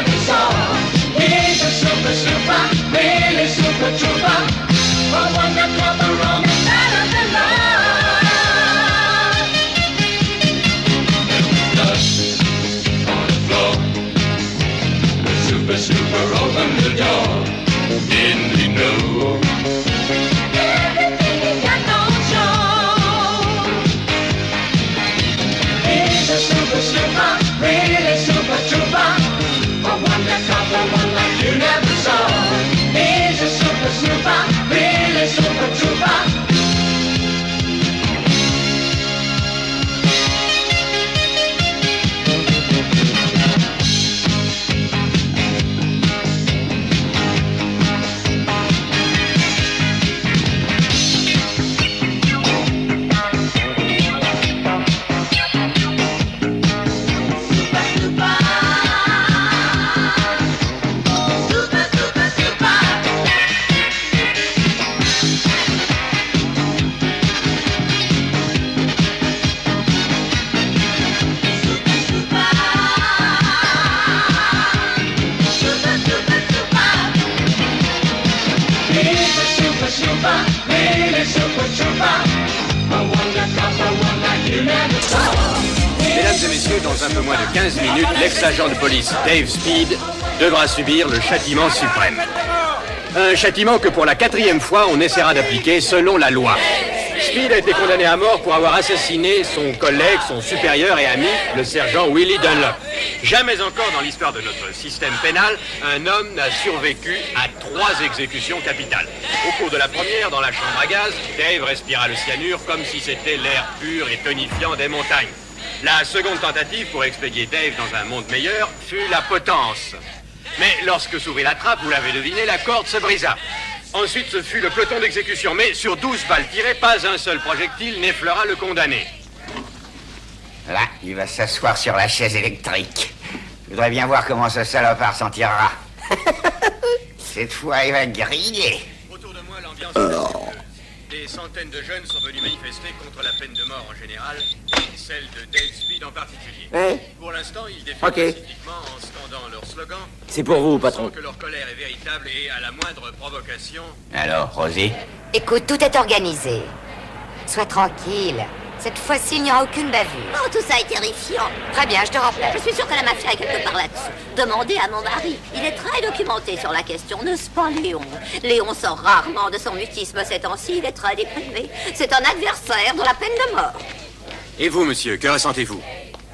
never saw. He's a super, super, really super trooper. But one that got the wrong is better than love. There was dust on the floor. The super, super opened the door. Didn't he know? Everything he got on show. He's a super, super, really super trooper. A wonder couple, one like you never saw. He's a super, super, really super trooper. Mesdames et messieurs, dans un peu moins de 15 minutes, l'ex-agent de police Dave Speed devra subir le châtiment suprême. Un châtiment que pour la 4e fois, on essaiera d'appliquer selon la loi. Speed a été condamné à mort pour avoir assassiné son collègue, son supérieur et ami, le sergent Willie Dunlop. Jamais encore dans l'histoire de notre système pénal, un homme n'a survécu à 3 exécutions capitales. Au cours de la première, dans la chambre à gaz, Dave respira le cyanure comme si c'était l'air pur et tonifiant des montagnes. La seconde tentative pour expédier Dave dans un monde meilleur fut la potence. Mais lorsque s'ouvrit la trappe, vous l'avez deviné, la corde se brisa. Ensuite, ce fut le peloton d'exécution. Mais sur 12 balles tirées, pas un seul projectile n'effleura le condamné. Là, il va s'asseoir sur la chaise électrique. Je voudrais bien voir comment ce salopard s'en tirera. Cette fois, il va griller. Autour de moi, l'ambiance est affectueuse. Des centaines de jeunes sont venus manifester contre la peine de mort en général et celle de Dave Speed en particulier. Pour l'instant, ils défilent pacifiquement en scandant leur slogan. C'est pour vous, patron. Que leur colère est véritable et à la moindre provocation... Alors, Rosie? Écoute, tout est organisé. Sois tranquille. Cette fois-ci, il n'y aura aucune bavure. Oh, tout ça est terrifiant. Très bien, je te rappelle. Je suis sûre que la mafia est quelque part là-dessus. Demandez à mon mari. Il est très documenté sur la question, n'est-ce pas, Léon? Léon sort rarement de son mutisme ces temps-ci. Il est très déprimé. C'est un adversaire de la peine de mort. Et vous, monsieur, que ressentez-vous?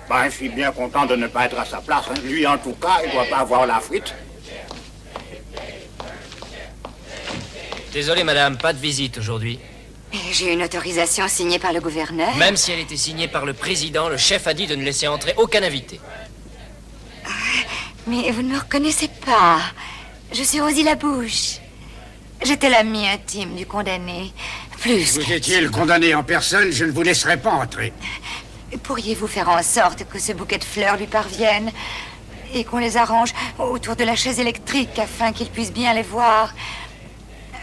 Ben, je suis bien content de ne pas être à sa place. Hein. Lui, en tout cas, il ne doit pas avoir la fuite. Désolé, madame, pas de visite aujourd'hui. J'ai une autorisation signée par le gouverneur. Même si elle était signée par le président, le chef a dit de ne laisser entrer aucun invité. Mais vous ne me reconnaissez pas. Je suis Rosie Labouche. J'étais l'amie intime du condamné. Plus. Vous étiez le condamné en personne, je ne vous laisserai pas entrer. Pourriez-vous faire en sorte que ce bouquet de fleurs lui parvienne et qu'on les arrange autour de la chaise électrique afin qu'il puisse bien les voir?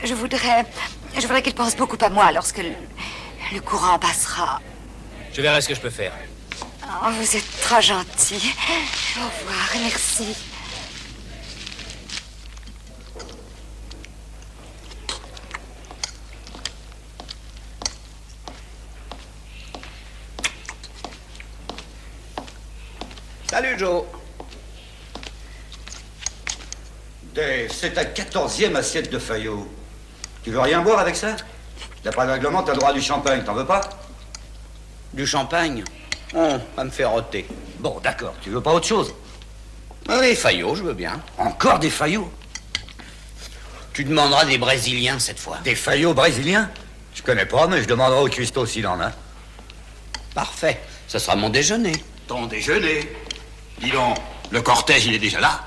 Je voudrais qu'il pense beaucoup à moi lorsque le courant passera. Je verrai ce que je peux faire. Oh, vous êtes trop gentil. Au revoir et merci. Salut, Joe. Dave, c'est ta 14e assiette de Fayot. Tu veux rien boire avec ça? D'après le règlement, t'as le droit à du champagne, t'en veux pas? Du champagne? Oh, ça me fait roter. Bon, d'accord, tu veux pas autre chose? Les Fayot, je veux bien. Encore des Fayot? Tu demanderas des Brésiliens cette fois. Des Fayot brésiliens? Je connais pas, mais je demanderai au cuistot s'il en a. Parfait, ce sera mon déjeuner. Ton déjeuner? Dis donc, le cortège, il est déjà là.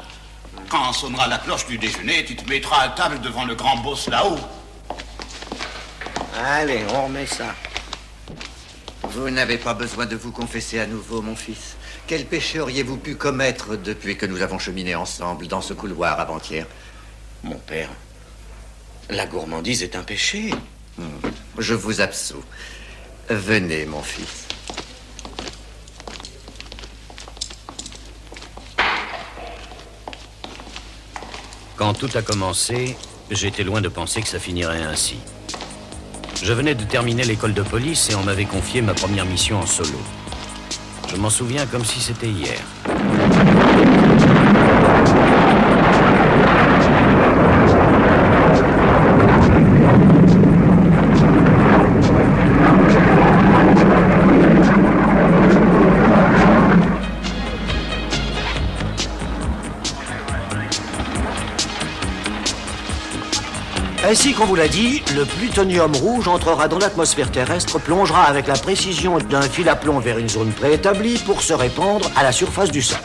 Quand sonnera la cloche du déjeuner, tu te mettras à table devant le grand boss là-haut. Allez, on remet ça. Vous n'avez pas besoin de vous confesser à nouveau, mon fils. Quel péché auriez-vous pu commettre depuis que nous avons cheminé ensemble dans ce couloir avant-hier? Mon père, la gourmandise est un péché. Je vous absous. Venez, mon fils. Quand tout a commencé, j'étais loin de penser que ça finirait ainsi. Je venais de terminer l'école de police et on m'avait confié ma première mission en solo. Je m'en souviens comme si c'était hier. Ainsi qu'on vous l'a dit, le plutonium rouge entrera dans l'atmosphère terrestre, plongera avec la précision d'un fil à plomb vers une zone préétablie pour se répandre à la surface du sol.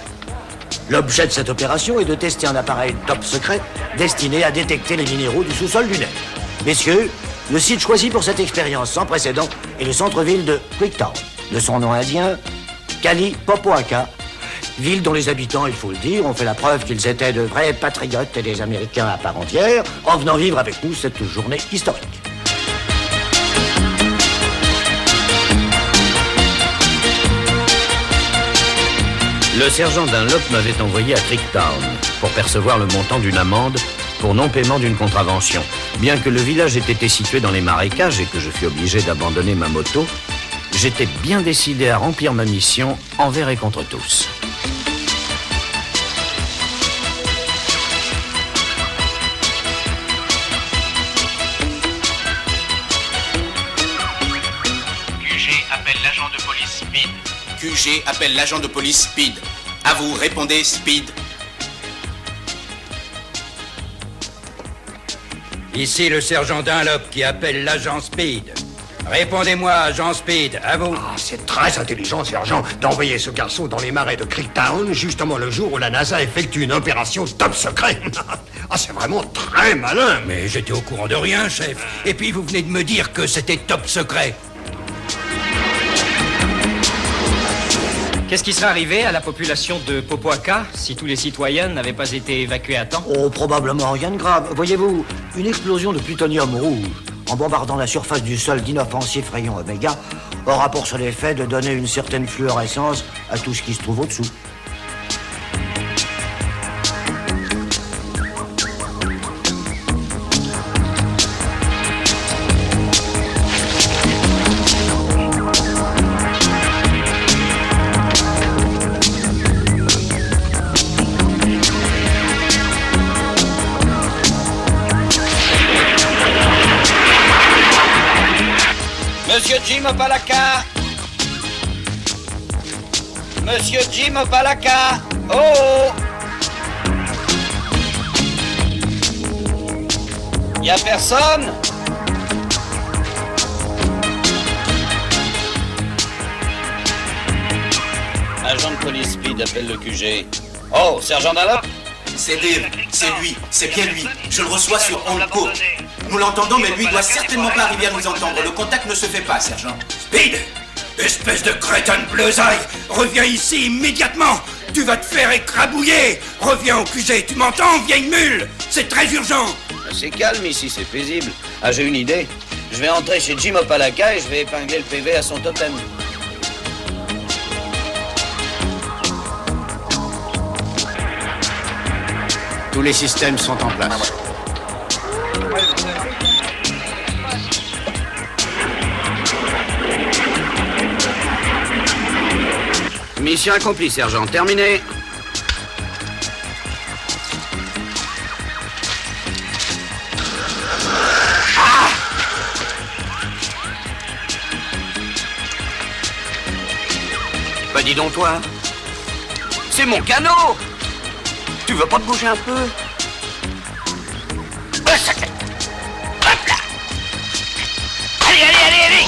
L'objet de cette opération est de tester un appareil top secret destiné à détecter les minéraux du sous-sol lunaire. Messieurs, le site choisi pour cette expérience sans précédent est le centre-ville de Quicktown. De son nom indien, Kalipopoaka, ville dont les habitants, il faut le dire, ont fait la preuve qu'ils étaient de vrais patriotes et des Américains à part entière en venant vivre avec nous cette journée historique. Le sergent Dunlop m'avait envoyé à Creektown pour percevoir le montant d'une amende pour non-paiement d'une contravention. Bien que le village ait été situé dans les marécages et que je fus obligé d'abandonner ma moto, j'étais bien décidé à remplir ma mission envers et contre tous. QG appelle l'agent de police Speed. QG appelle l'agent de police Speed. À vous, répondez Speed. Ici le sergent Dunlop qui appelle l'agent Speed. Répondez-moi, agent Speed, à vous. Ah, c'est très intelligent, sergent, d'envoyer ce garçon dans les marais de Creektown, justement le jour où la NASA effectue une opération top secret. Ah, c'est vraiment très malin. Mais j'étais au courant de rien, chef. Et puis vous venez de me dire que c'était top secret. Qu'est-ce qui serait arrivé à la population de Popoaka si tous les citoyens n'avaient pas été évacués à temps? Oh, probablement rien de grave. Voyez-vous, une explosion de plutonium rouge, en bombardant la surface du sol d'inoffensifs rayons oméga, aura pour seul effet de donner une certaine fluorescence à tout ce qui se trouve au-dessous. Monsieur Jim Opalaka! Monsieur Jim Opalaka! Oh! Y a personne? Agent de police Speed appelle le QG. Oh, sergent Dunlop? C'est Dave, c'est lui, c'est bien lui. Je le reçois sur on-call. Nous l'entendons, mais lui doit certainement pas arriver à nous entendre. Le contact ne se fait pas, sergent. Speed! Espèce de crétin de bleusaille! Reviens ici immédiatement! Tu vas te faire écrabouiller! Reviens au QG, tu m'entends, vieille mule? C'est très urgent! C'est calme ici, c'est paisible. Ah, j'ai une idée. Je vais entrer chez Jim Opalaka et je vais épingler le PV à son totem. Tous les systèmes sont en place. Mission accomplie, sergent. Terminé. Bah dis donc toi. C'est mon canot. Tu veux pas te bouger un peu? Hop là. Allez, allez, allez, allez.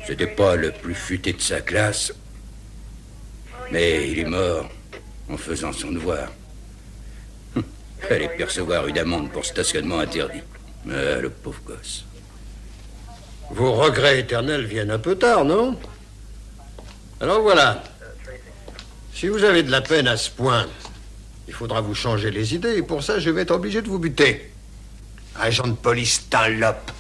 C'était pas le plus futé de sa classe, mais il est mort en faisant son devoir. Fallait percevoir une amende pour stationnement interdit. Le pauvre gosse. Vos regrets éternels viennent un peu tard, non? Alors voilà. Si vous avez de la peine à ce point, il faudra vous changer les idées, et pour ça, je vais être obligé de vous buter. Agent de police Dunlop.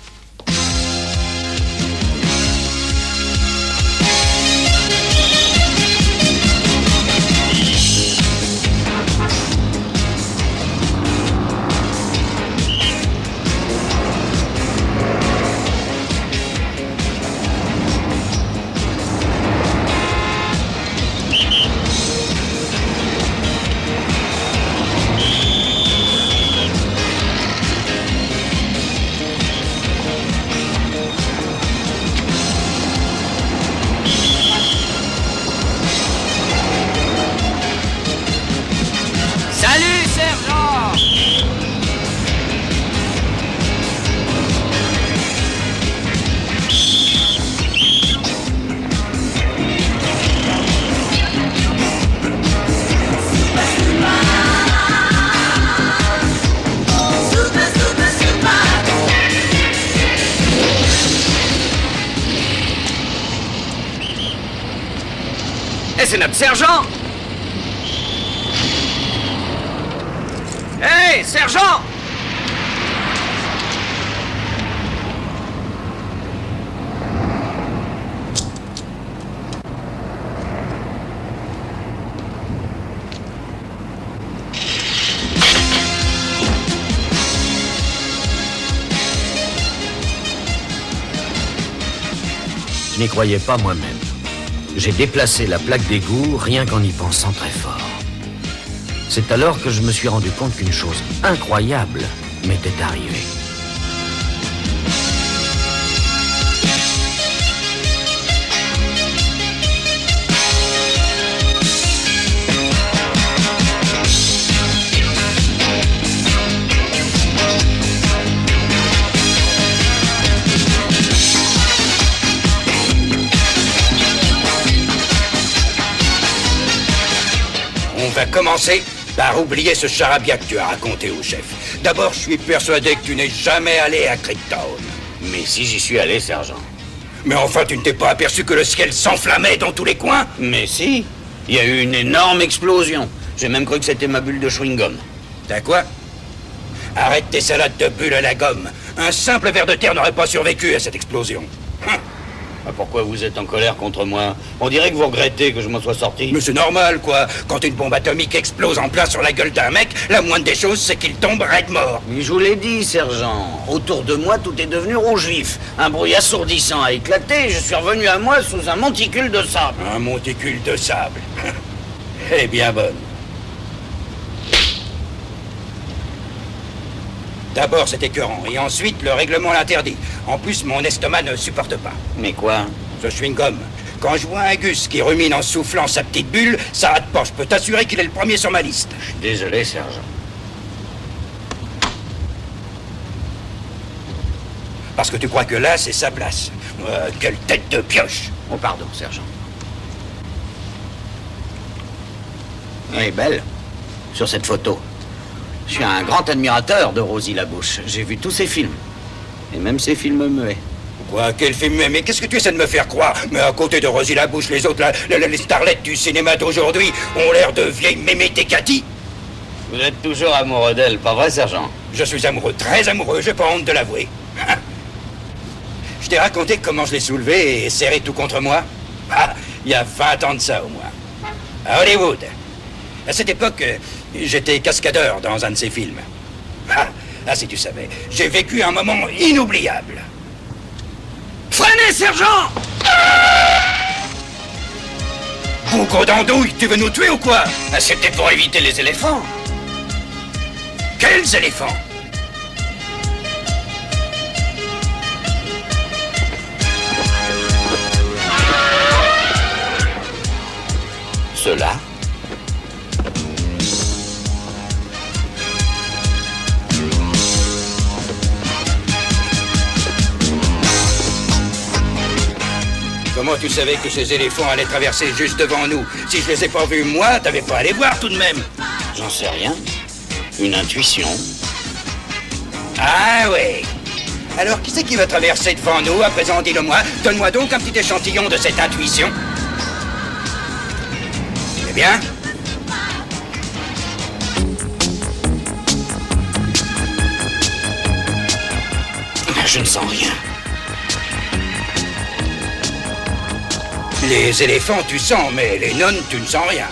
Salut, sergent! Eh, c'est notre sergent! Hey, sergent! Je n'y croyais pas moi-même. J'ai déplacé la plaque d'égout rien qu'en y pensant très fort. C'est alors que je me suis rendu compte qu'une chose incroyable m'était arrivée. On va commencer par oublier ce charabia que tu as raconté au chef. D'abord, je suis persuadé que tu n'es jamais allé à Creektown. Mais si j'y suis allé, sergent. Mais enfin, tu ne t'es pas aperçu que le ciel s'enflammait dans tous les coins? Mais si, il y a eu une énorme explosion. J'ai même cru que c'était ma bulle de chewing-gum. T'as quoi? Arrête tes salades de bulles à la gomme. Un simple ver de terre n'aurait pas survécu à cette explosion. Pourquoi vous êtes en colère contre moi? On dirait que vous regrettez que je m'en sois sorti. Mais c'est normal, quoi. Quand une bombe atomique explose en plein sur la gueule d'un mec, la moindre des choses, c'est qu'il tombe raide mort. Mais je vous l'ai dit, sergent. Autour de moi, tout est devenu rouge vif. Un bruit assourdissant a éclaté et je suis revenu à moi sous un monticule de sable. Un monticule de sable. Elle est bien bonne. D'abord, c'est écœurant, et ensuite, le règlement l'interdit. En plus, mon estomac ne supporte pas. Mais quoi? Ce chewing-gum. Quand je vois un Gus qui rumine en soufflant sa petite bulle, ça rate pas. Je peux t'assurer qu'il est le premier sur ma liste. Je suis désolé, sergent. Parce que tu crois que là, c'est sa place. Quelle tête de pioche! Oh, pardon, sergent. Elle est belle, sur cette photo. Je suis un grand admirateur de Rosie Labouche. J'ai vu tous ses films. Et même ses films muets. Quoi? Quel film muet? Mais qu'est-ce que tu essaies de me faire croire? Mais à côté de Rosie Labouche, les autres, les starlettes du cinéma d'aujourd'hui, ont l'air de vieilles mémés Técati. Vous êtes toujours amoureux d'elle, pas vrai, sergent? Je suis amoureux, très amoureux, j'ai pas honte de l'avouer. Je t'ai raconté comment je l'ai soulevé et serré tout contre moi? Il y a 20 ans de ça, au moins. À Hollywood. À cette époque, j'étais cascadeur dans un de ses films. Si tu savais, j'ai vécu un moment inoubliable. Freinez, sergent! Bougon d'andouille, tu veux nous tuer ou quoi? C'était pour éviter les éléphants. Quels éléphants? Ceux-là. Comment tu savais que ces éléphants allaient traverser juste devant nous? Si je les ai pas vus, moi, t'avais pas à les voir tout de même. J'en sais rien. Une intuition. Ah ouais. Alors, qui c'est qui va traverser devant nous? À présent, dis-le-moi. Donne-moi donc un petit échantillon de cette intuition. Eh bien? Je ne sens rien. Les éléphants, tu sens, mais les nonnes, tu ne sens rien.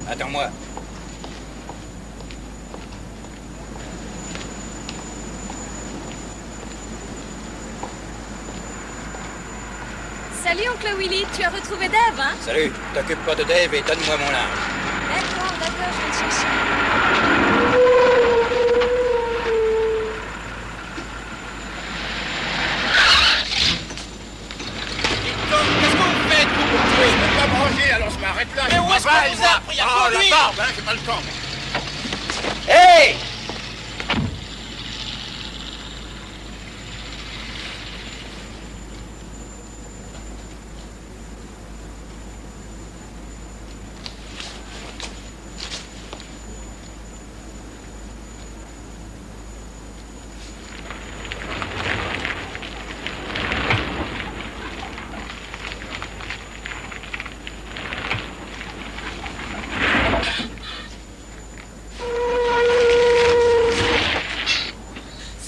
Attends-moi. Salut, oncle Willy, tu as retrouvé Dave, hein? Salut, t'occupe pas de Dave et donne-moi mon linge. D'accord, je vais te chercher. Qu'est-ce que vous faites, vous? Je ne peux pas manger, alors je m'arrête là. Mais où est-ce qu'on vous a pris? Ah, la barbe, hein, j'ai pas le temps. Hey!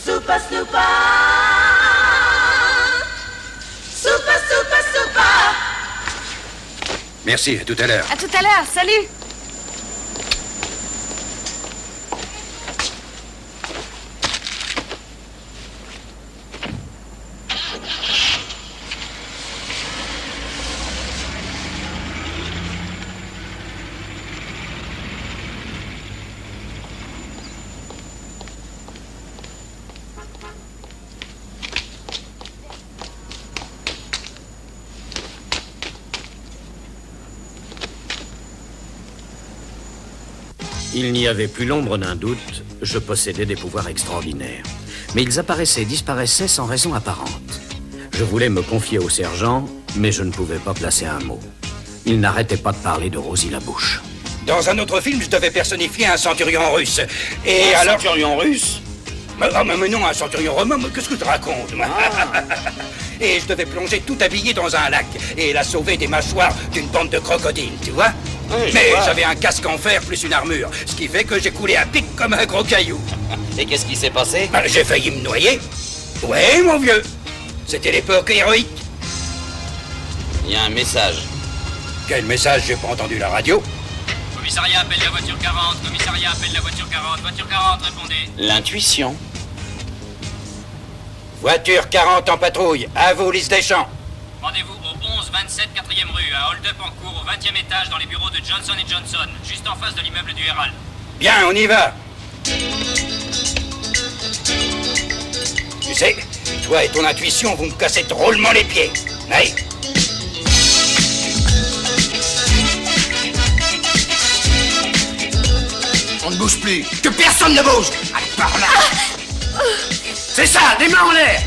Super, super. Super, super, super. Merci, à tout à l'heure. À tout à l'heure, salut. Il n'y avait plus l'ombre d'un doute, je possédais des pouvoirs extraordinaires. Mais ils apparaissaient et disparaissaient sans raison apparente. Je voulais me confier au sergent, mais je ne pouvais pas placer un mot. Il n'arrêtait pas de parler de Rosie Labouche. Dans un autre film, je devais personnifier un centurion russe. Et Un alors... centurion russe? Mais non, un centurion romain, mais qu'est-ce que tu racontes, moi? Et je devais plonger tout habillé dans un lac et la sauver des mâchoires d'une bande de crocodiles, tu vois? Oui, mais vois. j'avais un casque en fer plus une armure, ce qui fait que j'ai coulé à pic comme un gros caillou. Et qu'est-ce qui s'est passé? J'ai failli me noyer. Ouais, mon vieux. C'était l'époque héroïque. Il y a un message. Quel message? J'ai pas entendu la radio. Commissariat appelle la voiture 40, commissariat appelle la voiture 40, voiture 40, répondez. L'intuition. Voiture 40 en patrouille, à vous, Lys Deschamps. Rendez-vous au 11-27 4e rue, à hold-up en cours au 20e étage dans les bureaux de Johnson & Johnson, juste en face de l'immeuble du Herald. Bien, on y va. Tu sais, toi et ton intuition, vous me cassez drôlement les pieds. Allez. On ne bouge plus. Que personne ne bouge. Allez, par là. C'est ça, des mains en l'air.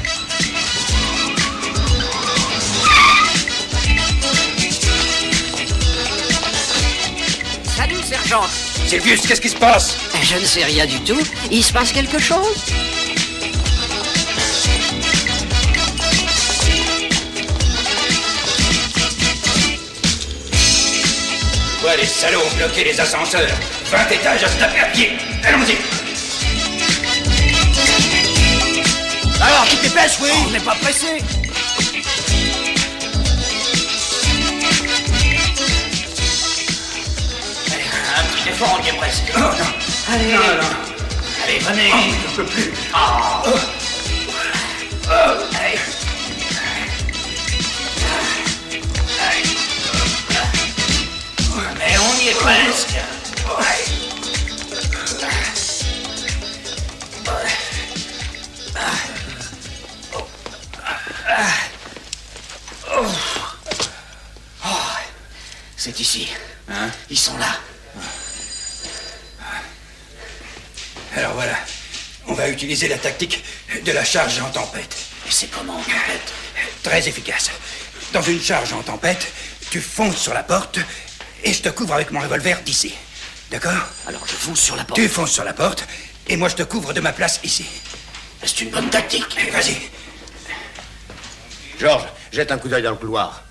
Salut, sergent. Sylvius, qu'est-ce qui se passe? Je ne sais rien du tout. Il se passe quelque chose? Ouais, les salauds ont bloqué les ascenseurs. 20 étages à se taper à pied. Allons-y. Alors, tu dépêches, oui? On n'est pas pressé. Un petit fort, on y est presque. Oh, non. Allez. Non, non. Allez, venez. Oh, je peux plus. Allez. Mais on y est presque. C'est ici. Hein? Ils sont là. Alors voilà. On va utiliser la tactique de la charge en tempête. Et c'est comment en tempête? Très efficace. Dans une charge en tempête, tu fonces sur la porte et je te couvre avec mon revolver d'ici. D'accord? Alors je fonce sur la porte. Tu fonces sur la porte et moi je te couvre de ma place ici. C'est une bonne tactique. Vas-y. Georges, jette un coup d'œil dans le couloir.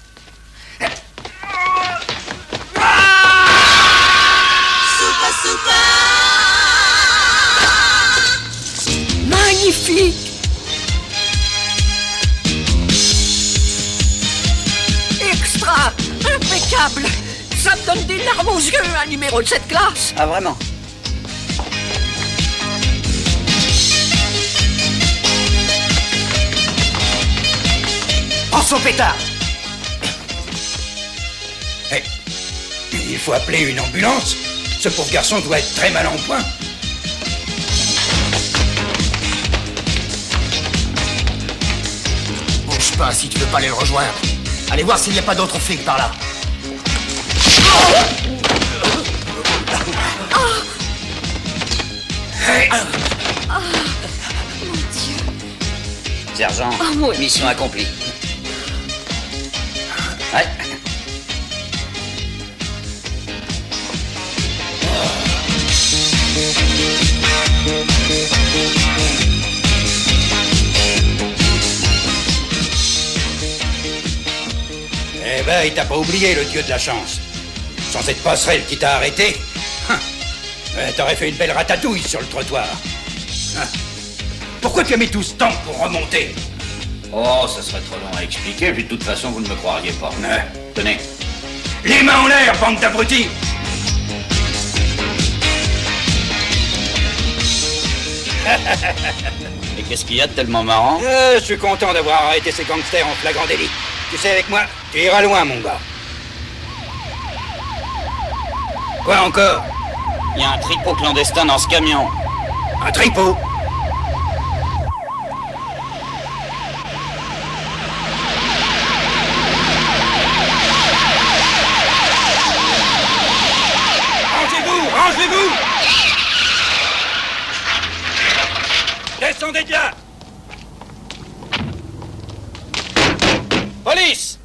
Magnifique! Extra! Impeccable! Ça me donne des larmes aux yeux, un numéro de cette classe! Ah, vraiment? Prends son pétard! Hey, il faut appeler une ambulance. Ce pauvre garçon doit être très mal en point. Bouge pas si tu veux pas aller le rejoindre. Allez voir s'il n'y a pas d'autres flics par là. Hey. Mon Dieu. Sergent, mon Dieu. mission accomplie. Ouais. Eh ben, il t'a pas oublié, le dieu de la chance. Sans cette passerelle qui t'a arrêté, t'aurais fait une belle ratatouille sur le trottoir. Pourquoi tu as mis tout ce temps pour remonter? Oh, ça serait trop long à expliquer, puis de toute façon, vous ne me croiriez pas. Tenez. Les mains en l'air, bande d'abrutis! Et qu'est-ce qu'il y a de tellement marrant? Je suis content d'avoir arrêté ces gangsters en flagrant délit. Tu sais, avec moi, tu iras loin, mon gars. Quoi encore? Il y a un tripot clandestin dans ce camion. Un tripot? Rangez-vous! Rangez-vous! Descendez de là! Police!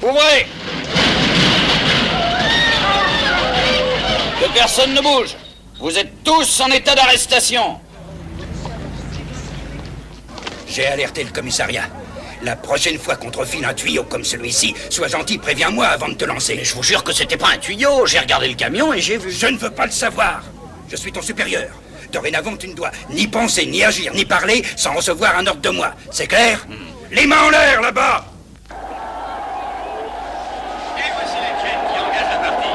Ouvrez! Que personne ne bouge. Vous êtes tous en état d'arrestation. J'ai alerté le commissariat. La prochaine fois qu'on te refile un tuyau comme celui-ci, sois gentil, préviens-moi avant de te lancer. Mais je vous jure que c'était pas un tuyau. J'ai regardé le camion et j'ai vu. Je ne veux pas le savoir. Je suis ton supérieur. Dorénavant, tu ne dois ni penser, ni agir, ni parler sans recevoir un ordre de moi. C'est clair? Les mains en l'air, là-bas! Et voici la chaîne qui engage la partie.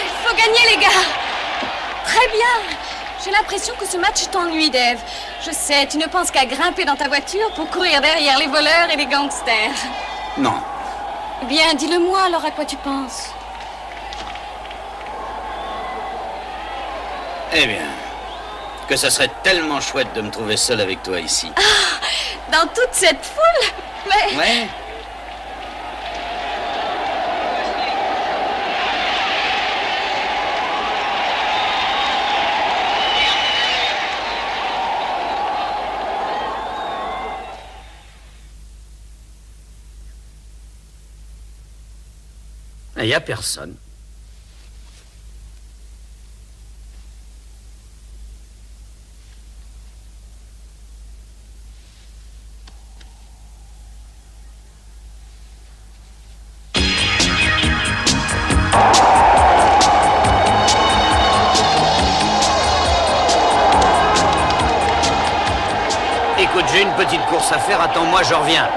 Il faut gagner, les gars. Très bien. J'ai l'impression que ce match t'ennuie, Dave. Je sais, tu ne penses qu'à grimper dans ta voiture pour courir derrière les voleurs et les gangsters. Non. Bien, dis-le-moi alors à quoi tu penses. Eh bien, que ça serait tellement chouette de me trouver seul avec toi ici. Dans toute cette foule? Mais... Ouais. Il n'y a personne. J'ai une petite course à faire, attends-moi, je reviens.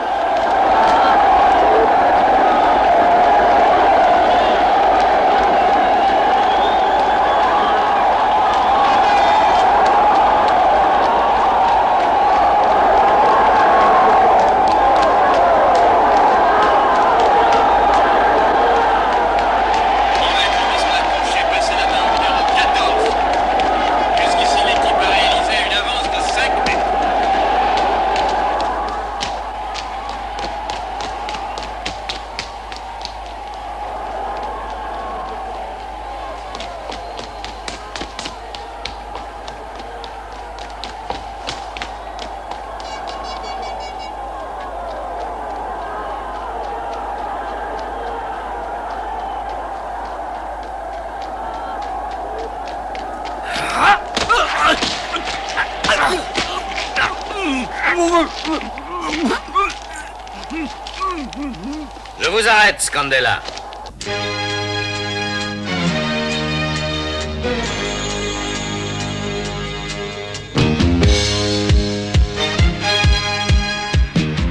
Je vous arrête, Scandella.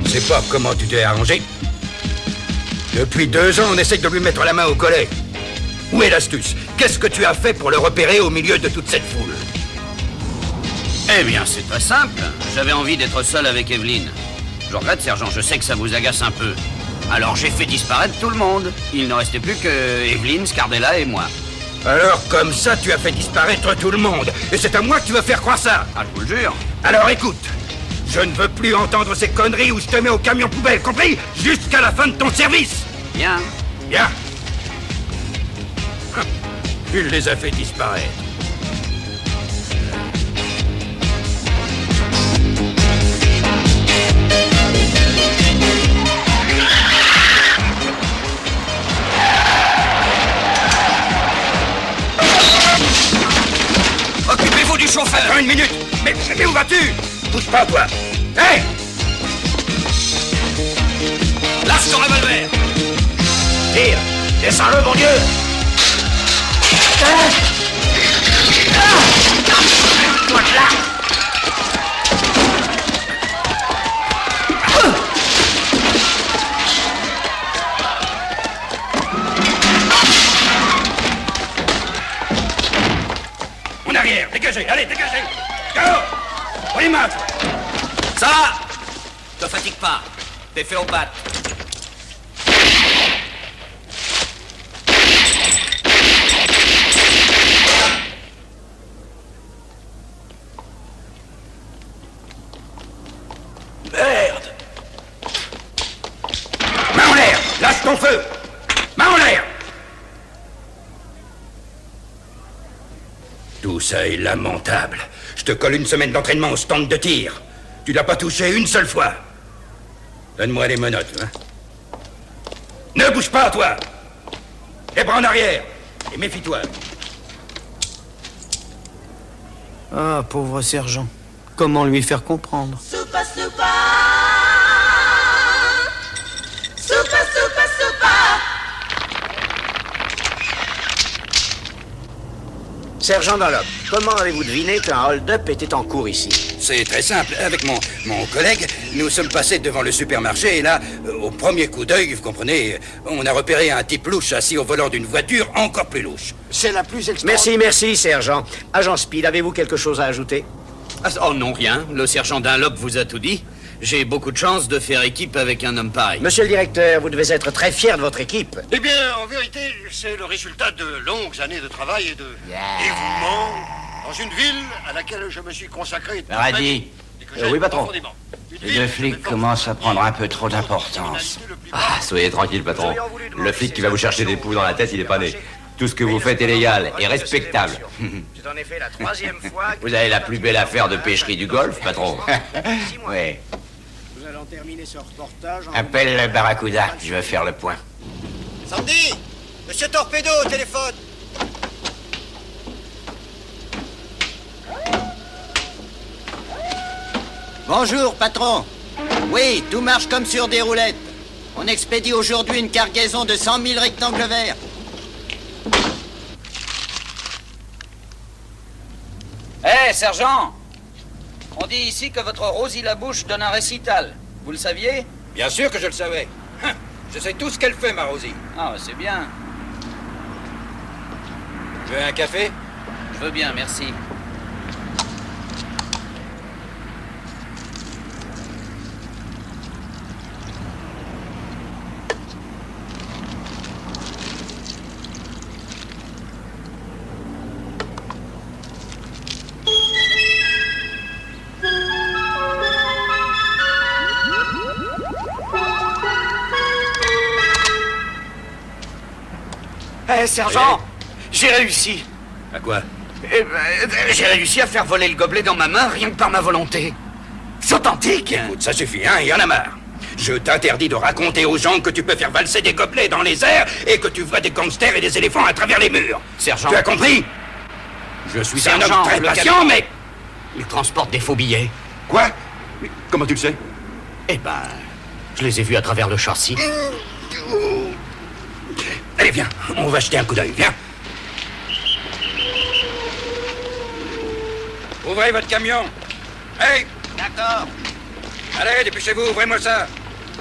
Je sais pas comment tu t'es arrangé. Depuis 2 ans, on essaye de lui mettre la main au collet. Où est l'astuce? Qu'est-ce que tu as fait pour le repérer au milieu de toute cette foule? Eh bien, c'est très simple. J'avais envie d'être seul avec Evelyn. Je regrette, sergent, je sais que ça vous agace un peu. Alors j'ai fait disparaître tout le monde. Il ne restait plus que Evelyn, Scardella et moi. Alors, comme ça, tu as fait disparaître tout le monde. Et c'est à moi que tu vas faire croire ça. Ah, je vous le jure. Alors écoute, je ne veux plus entendre ces conneries où je te mets au camion poubelle, compris? Jusqu'à la fin de ton service. Bien. Bien. Il les a fait disparaître. Occupez-vous du chauffeur. Attends une minute. Mais où vas-tu? Bouge pas, toi. Hé! Lâche ton revolver. Tire. Descends-le, mon Dieu. Toi de là. En arrière, dégagez, allez, dégagez. Go! On y marche. Ça va. Te fatigue pas. T'es fait aux pattes. Merde! Main en l'air! Lâche ton feu! Main en l'air! Tout ça est lamentable. Je te colle une semaine d'entraînement au stand de tir. Tu l'as pas touché une seule fois. Donne-moi les menottes, hein. Ne bouge pas, toi! Les bras en arrière! Et méfie-toi. Ah, pauvre sergent. Comment lui faire comprendre? Super, super. Super, super, super. Sergent Dunlop, comment avez-vous deviné qu'un hold-up était en cours ici? C'est très simple. Avec mon collègue, nous sommes passés devant le supermarché et là, au premier coup d'œil, vous comprenez, on a repéré un type louche assis au volant d'une voiture encore plus louche. C'est la plus extraordinaire... Merci, sergent. Agent Speed, avez-vous quelque chose à ajouter? Oh non, rien. Le sergent Dunlop vous a tout dit. J'ai beaucoup de chance de faire équipe avec un homme pareil. Monsieur le directeur, vous devez être très fier de votre équipe. Eh bien, en vérité, c'est le résultat de longues années de travail et de dévouement dans une ville à laquelle je me suis consacré. Paradis. Oui, patron. Les deux flics commencent à prendre un peu trop d'importance. Ah, soyez tranquille, patron. Le flic qui va vous chercher des poux dans la tête, il est pas né. Tout ce que vous faites est légal et respectable. C'est en effet la 3e fois... Vous avez la plus belle affaire de pêcherie du Golfe, patron. Oui. Nous allons terminer ce reportage... Appelle le Barracuda, je veux faire le point. Sandy! Monsieur Torpedo au téléphone! Bonjour, patron. Oui, tout marche comme sur des roulettes. On expédie aujourd'hui une cargaison de 100 000 rectangles verts. Hé, sergent! On dit ici que votre Rosie Labouche donne un récital. Vous le saviez? Bien sûr que je le savais. Je sais tout ce qu'elle fait, ma Rosie. Ah, c'est bien. Tu veux un café? Je veux bien, merci. Eh, sergent, j'ai réussi. À quoi? Eh ben, j'ai réussi à faire voler le gobelet dans ma main rien que par ma volonté. C'est authentique. Écoute, ça suffit, hein, il y en a marre. Je t'interdis de raconter aux gens que tu peux faire valser des gobelets dans les airs et que tu vois des gangsters et des éléphants à travers les murs. Sergent. Tu as compris? Je suis un Sergent, homme très le patient, camion, mais... Il transporte des faux billets. Quoi? Mais comment tu le sais? Eh ben, je les ai vus à travers le châssis. Allez, viens, on va jeter un coup d'œil, viens. Ouvrez votre camion. Hey! D'accord. Allez, dépêchez-vous, ouvrez-moi ça.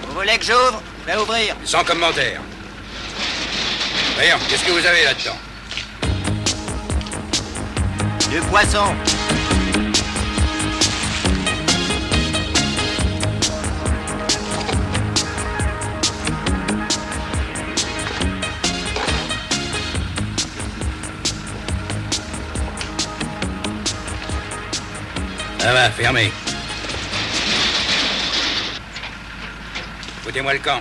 Vous voulez que j'ouvre? Je vais ouvrir. Sans commentaire. Voyons, qu'est-ce que vous avez là-dedans? Du poisson. Ça va, fermez. Foutez-moi le camp.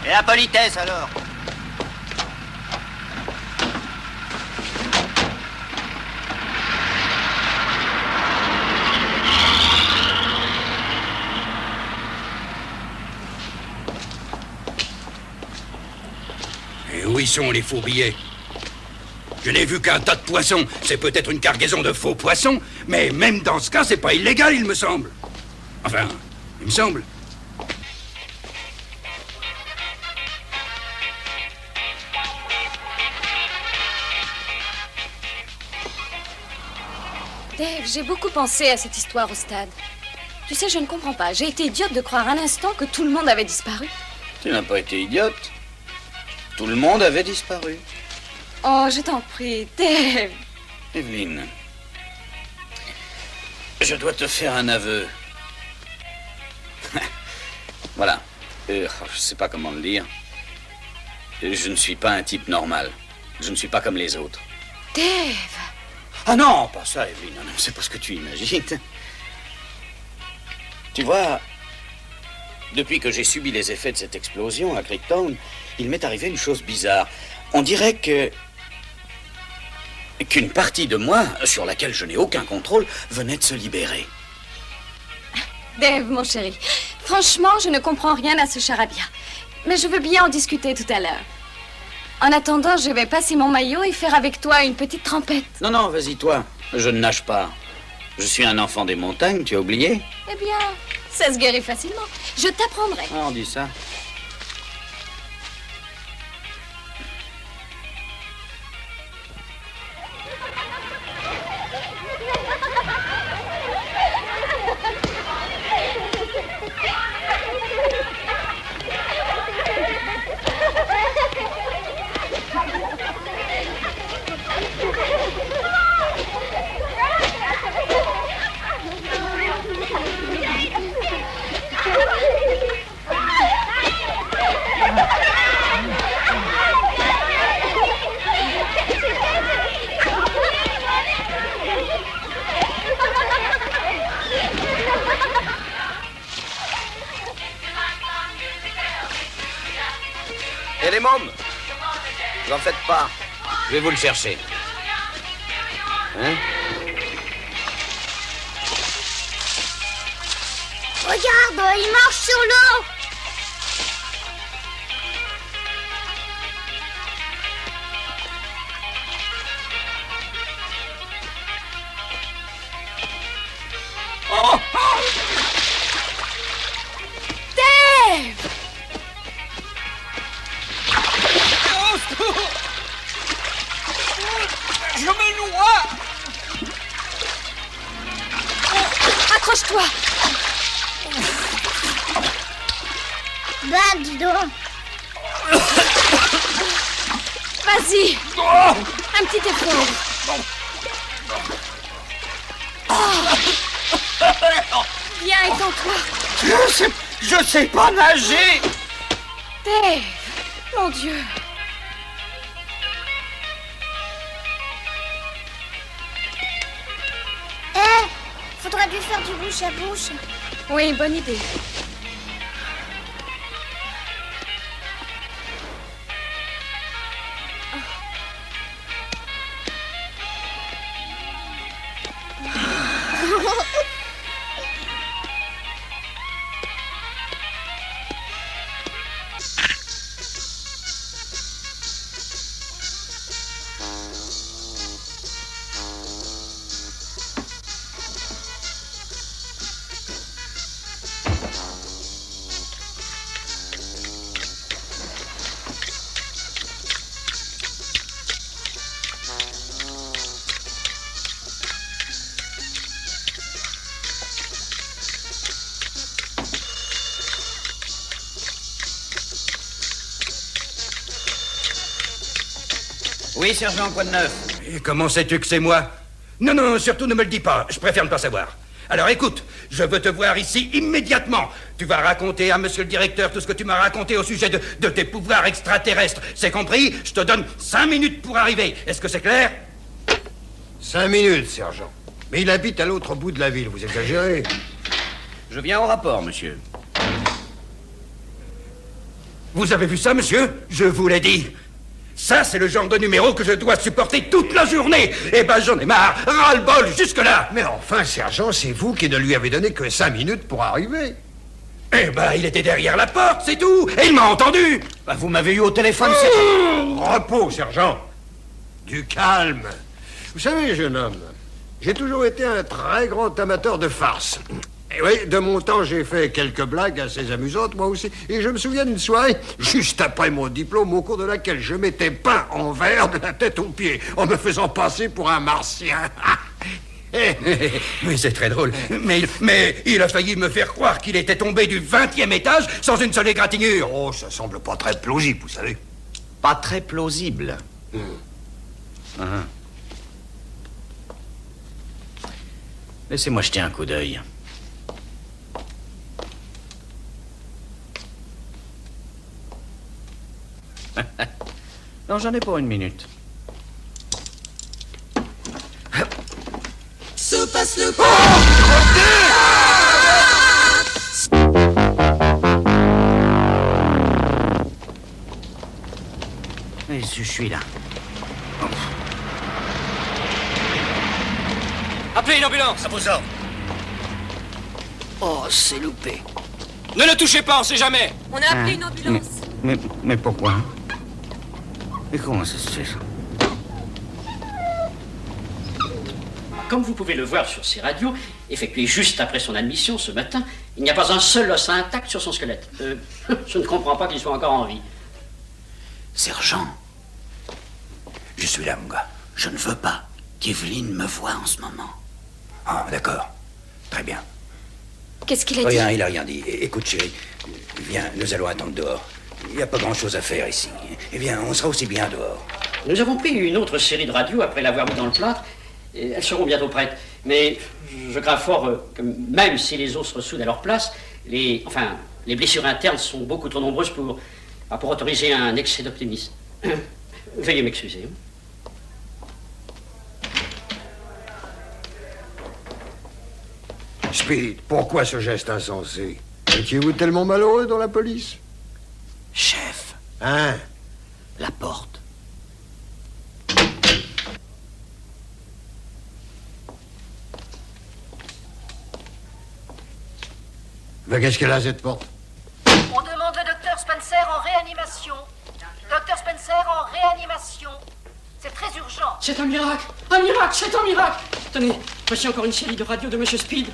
Et la politesse, alors? Et où y sont les faux billets? Je n'ai vu qu'un tas de poissons. C'est peut-être une cargaison de faux poissons, mais même dans ce cas, c'est pas illégal, il me semble. Enfin, il me semble. Dave, j'ai beaucoup pensé à cette histoire au stade. Tu sais, je ne comprends pas. J'ai été idiote de croire un instant que tout le monde avait disparu. Tu n'as pas été idiote. Tout le monde avait disparu. Oh, je t'en prie, Dave. Evelyne, je dois te faire un aveu. Voilà. Je sais pas comment le dire. Je ne suis pas un type normal. Je ne suis pas comme les autres. Dave. Ah non, pas ça, Evelyne. Non, c'est pas ce que tu imagines. Tu vois, depuis que j'ai subi les effets de cette explosion à Creektown, il m'est arrivé une chose bizarre. On dirait qu'une partie de moi, sur laquelle je n'ai aucun contrôle, venait de se libérer. Dave, mon chéri, franchement, je ne comprends rien à ce charabia. Mais je veux bien en discuter tout à l'heure. En attendant, je vais passer mon maillot et faire avec toi une petite trempette. Non, non, vas-y, toi. Je ne nage pas. Je suis un enfant des montagnes, tu as oublié? Eh bien, ça se guérit facilement. Je t'apprendrai. Ah, on dit ça. Et les mômes? Vous en faites pas. Je vais vous le chercher. Hein? Regarde, il marche sur l'eau. Oh! Dave! Je me noie! Accroche-toi. Ben, dis donc. Vas-y. Un petit effort. Viens, étends-toi. Je sais pas nager. Dave, mon Dieu. Faudra lui faire du bouche à bouche. Oui, bonne idée. Oui, sergent, quoi de neuf? Et comment sais-tu que c'est moi? Non, non, surtout ne me le dis pas. Je préfère ne pas savoir. Alors écoute, je veux te voir ici immédiatement. Tu vas raconter à monsieur le directeur tout ce que tu m'as raconté au sujet de tes pouvoirs extraterrestres. C'est compris? Je te donne 5 minutes pour arriver. Est-ce que c'est clair? 5 minutes, sergent. Mais il habite à l'autre bout de la ville, vous exagérez. Je viens au rapport, monsieur. Vous avez vu ça, monsieur? Je vous l'ai dit. Ça, c'est le genre de numéro que je dois supporter toute la journée. Eh ben, j'en ai marre. Ras-le-bol jusque-là. Mais enfin, sergent, c'est vous qui ne lui avez donné que 5 minutes pour arriver. Eh ben, il était derrière la porte, c'est tout. Et il m'a entendu. Bah, vous m'avez eu au téléphone, Repos, sergent. Du calme. Vous savez, jeune homme, j'ai toujours été un très grand amateur de farce. Et oui, de mon temps, j'ai fait quelques blagues assez amusantes, moi aussi. Et je me souviens d'une soirée, juste après mon diplôme, au cours de laquelle je m'étais peint en vert de la tête aux pieds, en me faisant passer pour un martien. Mais c'est très drôle. Mais il a failli me faire croire qu'il était tombé du 20e étage sans une seule égratignure. Oh, ça semble pas très plausible, vous savez. Pas très plausible. Laissez-moi jeter un coup d'œil. Non, j'en ai pour 1 minute. Super Sloop. Et je suis là. Appelez une ambulance. À vos ordres. Oh, c'est loupé. Ne le touchez pas, on sait jamais. On a appelé une ambulance. Mais pourquoi? Mais comment ça se fait, ça? Comme vous pouvez le voir sur ces radios, effectuées juste après son admission ce matin, il n'y a pas un seul os intact sur son squelette. Je ne comprends pas qu'il soit encore en vie. Sergent, je suis là, mon gars. Je ne veux pas qu'Evelyne me voie en ce moment. Ah, d'accord. Très bien. Qu'est-ce qu'il a dit? Rien, il a rien dit. Écoute, chérie, viens, nous allons attendre dehors. Il n'y a pas grand-chose à faire ici. Eh bien, on sera aussi bien dehors. Nous avons pris une autre série de radios après l'avoir mis dans le plâtre. Et elles seront bientôt prêtes. Mais je crains fort que même si les os se ressoudent à leur place, les blessures internes sont beaucoup trop nombreuses pour autoriser un excès d'optimisme. Veuillez m'excuser. Speed, pourquoi ce geste insensé? Étiez-vous tellement malheureux dans la police? Chef. Hein? La porte. Mais qu'est-ce qu'elle a, cette porte? On demande le docteur Spencer en réanimation. Docteur Spencer en réanimation. C'est très urgent. C'est un miracle. Un miracle, c'est un miracle. Tenez, voici encore une série de radios de Monsieur Speed.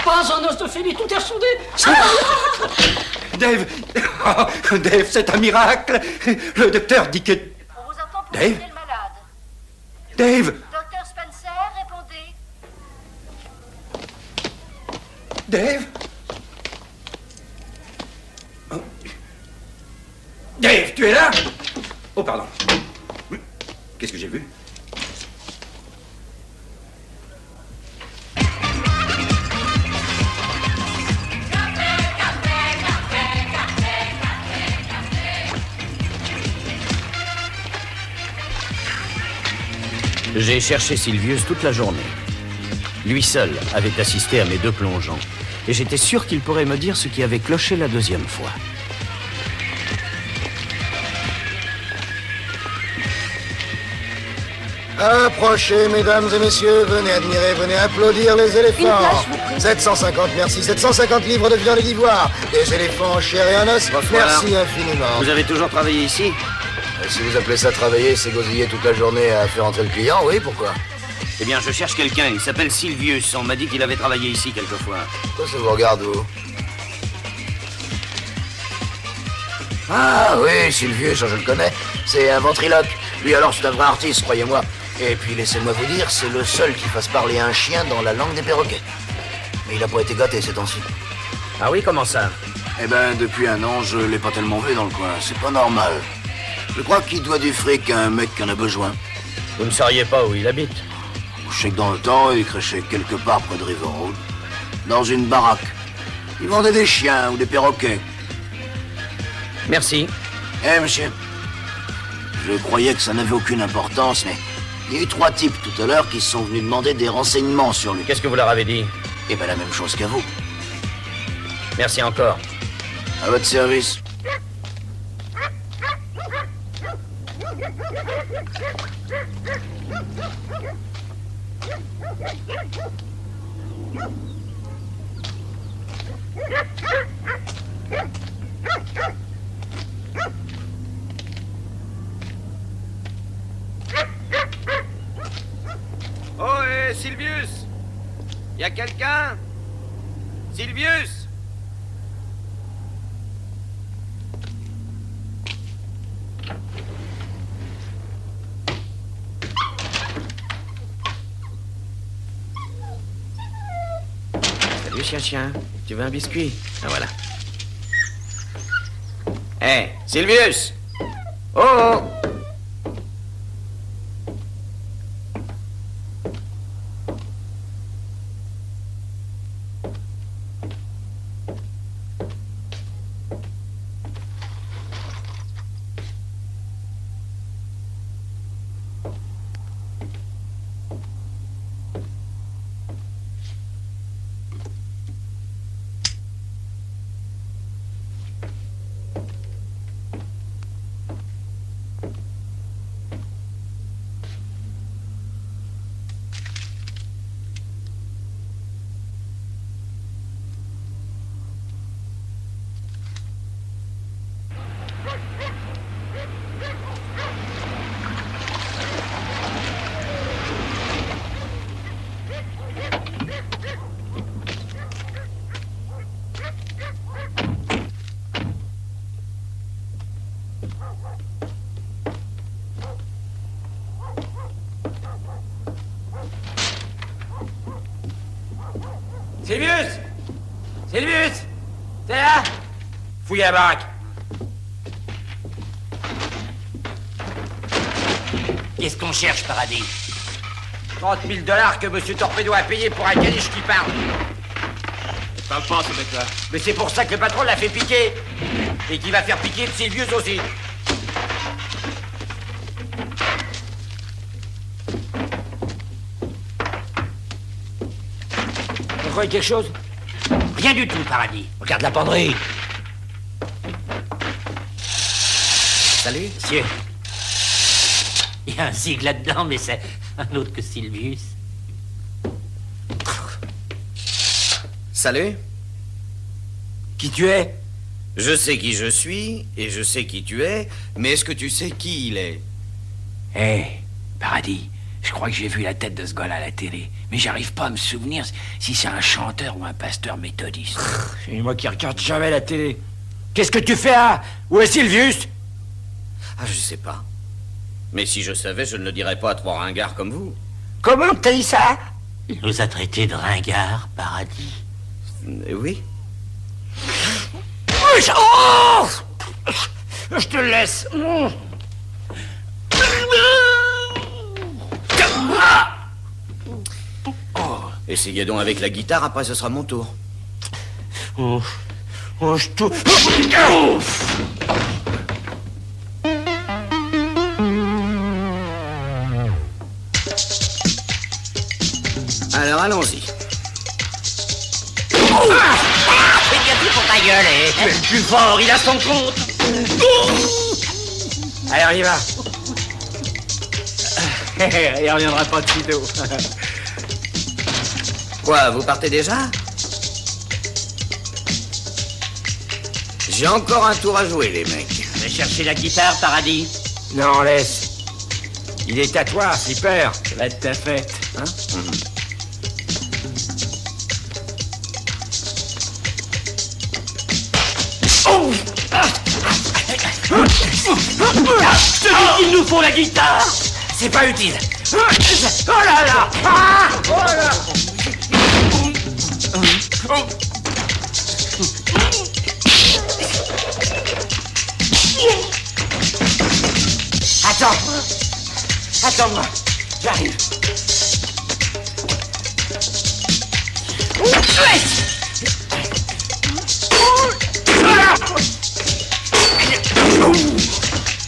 Pas un os de Félix, tout est ressoudé. C'est un miracle. Dave, oh, Dave, c'est un miracle. Le docteur dit que... On vous entend pour Dave? aider le malade. Dave. Docteur Spencer, répondez. Dave? Oh. Dave, tu es là? Oh, pardon. Qu'est-ce que j'ai vu? J'ai cherché Silvius toute la journée. Lui seul avait assisté à mes 2 plongeons. Et j'étais sûr qu'il pourrait me dire ce qui avait cloché la 2e fois. Approchez, mesdames et messieurs, venez admirer, venez applaudir les éléphants. 750, merci. 750 livres de viande et d'ivoire. Des éléphants en chair et en os. Merci infiniment. Vous avez toujours travaillé ici? Si vous appelez ça travailler, c'est gosiller toute la journée à faire entrer le client, oui, pourquoi? Eh bien, je cherche quelqu'un. Il s'appelle Silvius. On m'a dit qu'il avait travaillé ici quelquefois. Pourquoi ça vous regarde, vous? Ah oui, Silvius, je le connais. C'est un ventriloque. Lui, alors, c'est un vrai artiste, croyez-moi. Et puis, laissez-moi vous dire, c'est le seul qui fasse parler un chien dans la langue des perroquets. Mais il a pas été gâté ces temps-ci. Ah oui, comment ça? Eh ben, depuis un an, je l'ai pas tellement vu dans le coin. C'est pas normal. Je crois qu'il doit du fric à un mec qui en a besoin. Vous ne sauriez pas où il habite? Je sais que dans le temps, il crachait quelque part près de River Road. Dans une baraque. Il vendait des chiens ou des perroquets. Merci. Eh, monsieur. Je croyais que ça n'avait aucune importance, mais il y a eu 3 types tout à l'heure qui sont venus demander des renseignements sur lui. Qu'est-ce que vous leur avez dit? Eh ben, la même chose qu'à vous. Merci encore. À votre service. Oh, Silvius! Y a quelqu'un? Silvius! Salut, chien. Tu veux un biscuit? Ah, voilà. Hé, hey, Silvius! Oh! Silvius! Silvius! T'es là? Fouille la baraque. Qu'est-ce qu'on cherche, Paradis? 30 000 $ que M. Torpedo a payé pour un caniche qui parle. Je parle pas, ce mec-là. Mais c'est pour ça que le patron l'a fait piquer. Et qu'il va faire piquer de Silvius aussi. Vous croyez quelque chose? Rien du tout, Paradis. Regarde la penderie. Salut. Monsieur. Il y a un sigle là-dedans, mais c'est un autre que Silvius. Salut. Qui tu es? Je sais qui je suis, et je sais qui tu es, mais est-ce que tu sais qui il est? Hé, Paradis, je crois que j'ai vu la tête de ce gars-là à la télé, mais j'arrive pas à me souvenir si c'est un chanteur ou un pasteur méthodiste. C'est moi qui regarde jamais la télé. Qu'est-ce que tu fais, là? Où est Silvius? Ah, je sais pas. Mais si je savais, je ne le dirais pas à 3 ringards comme vous. Comment t'as dit ça? Il nous a traités de ringards, Paradis. Oui. Oh! Je te laisse. Essayez donc avec la guitare, après ce sera mon tour. Je te... Alors allons-y. C'est bien plus pour ta gueule, eh. Tu es le plus fort, il a son compte. Allez, on y va. Il reviendra pas de sitôt. Quoi, vous partez déjà? J'ai encore un tour à jouer, les mecs. Je vais chercher la guitare, Paradis. Non, laisse. Il est à toi, Flipper. Ça va être ta fête, hein? Oh! Je te dis qu'il nous faut la guitare. C'est pas utile. Oh là là! Ah! Oh là là! Attends-moi, j'arrive.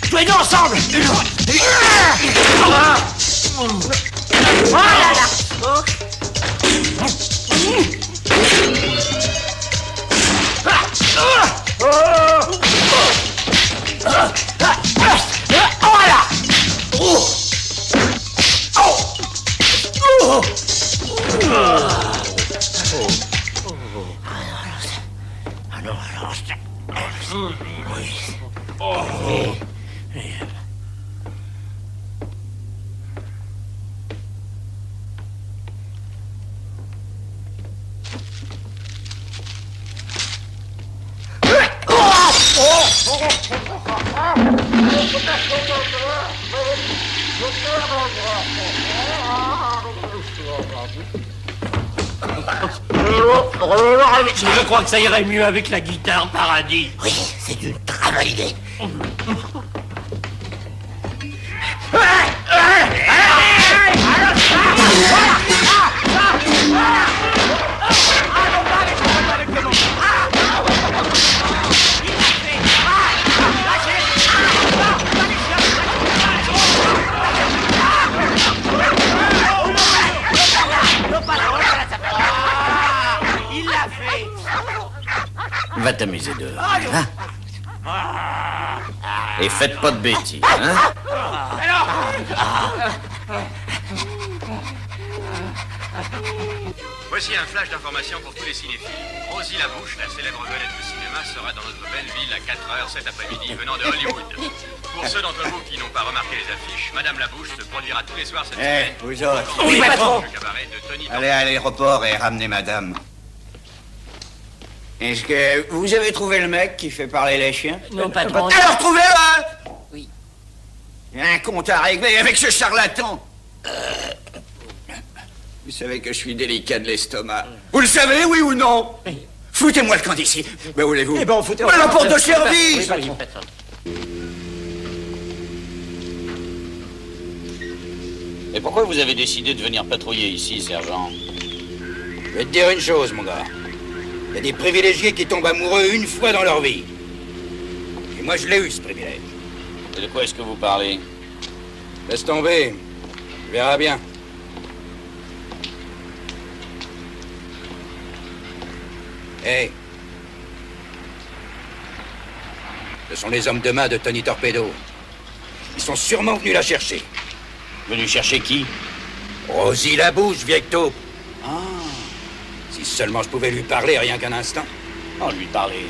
Jouez nous ensemble. Oh là là. Je crois que ça irait mieux avec la guitare, Paradis. Oui, c'est une très bonne idée. Va t'amuser dehors, hein? Et faites pas de bêtises, hein? Voici un flash d'information pour tous les cinéphiles. Rosie Labouche, la célèbre vedette du cinéma, sera dans notre belle ville à 4h cet après-midi, venant de Hollywood. Pour ceux d'entre vous qui n'ont pas remarqué les affiches, Madame Labouche se produira tous les soirs cette semaine. Vous autres. Oui, patron. Le cabaret de Tony. Allez à l'aéroport et ramenez madame. Est-ce que vous avez trouvé le mec qui fait parler les chiens? Non, patron. Alors trouvez-le! Oui. Il y a un compte à régler avec ce charlatan. Vous savez que je suis délicat de l'estomac. Vous le savez, oui ou non? Oui. Foutez-moi le camp d'ici. Mais où voulez-vous? Eh ben, foutez... Mais la porte de service! Et pourquoi vous avez décidé de venir patrouiller ici, sergent? Je vais te dire une chose, mon gars. Il y a des privilégiés qui tombent amoureux une fois dans leur vie. Et moi, je l'ai eu, ce privilège. Et de quoi est-ce que vous parlez? Laisse tomber. Tu verras bien. Hé. Ce sont les hommes de main de Tony Torpedo. Ils sont sûrement venus la chercher. Venus chercher qui? Rosie Labouche, vieille taupe. Ah. Si seulement je pouvais lui parler rien qu'un instant. Oh, lui parler.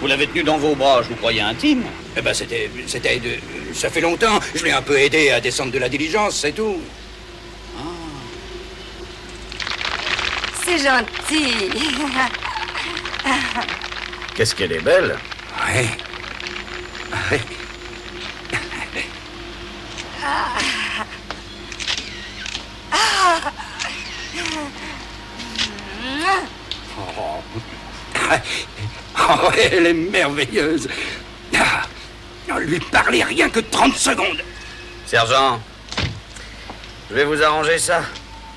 Vous l'avez tenu dans vos bras, je vous croyais intime. Eh ben, ça fait longtemps. Je l'ai un peu aidé à descendre de la diligence, c'est tout. C'est gentil. Qu'est-ce qu'elle est belle? Ouais. Ouais. Oh, elle est merveilleuse. Lui parler rien que 30 secondes. Sergent, je vais vous arranger ça.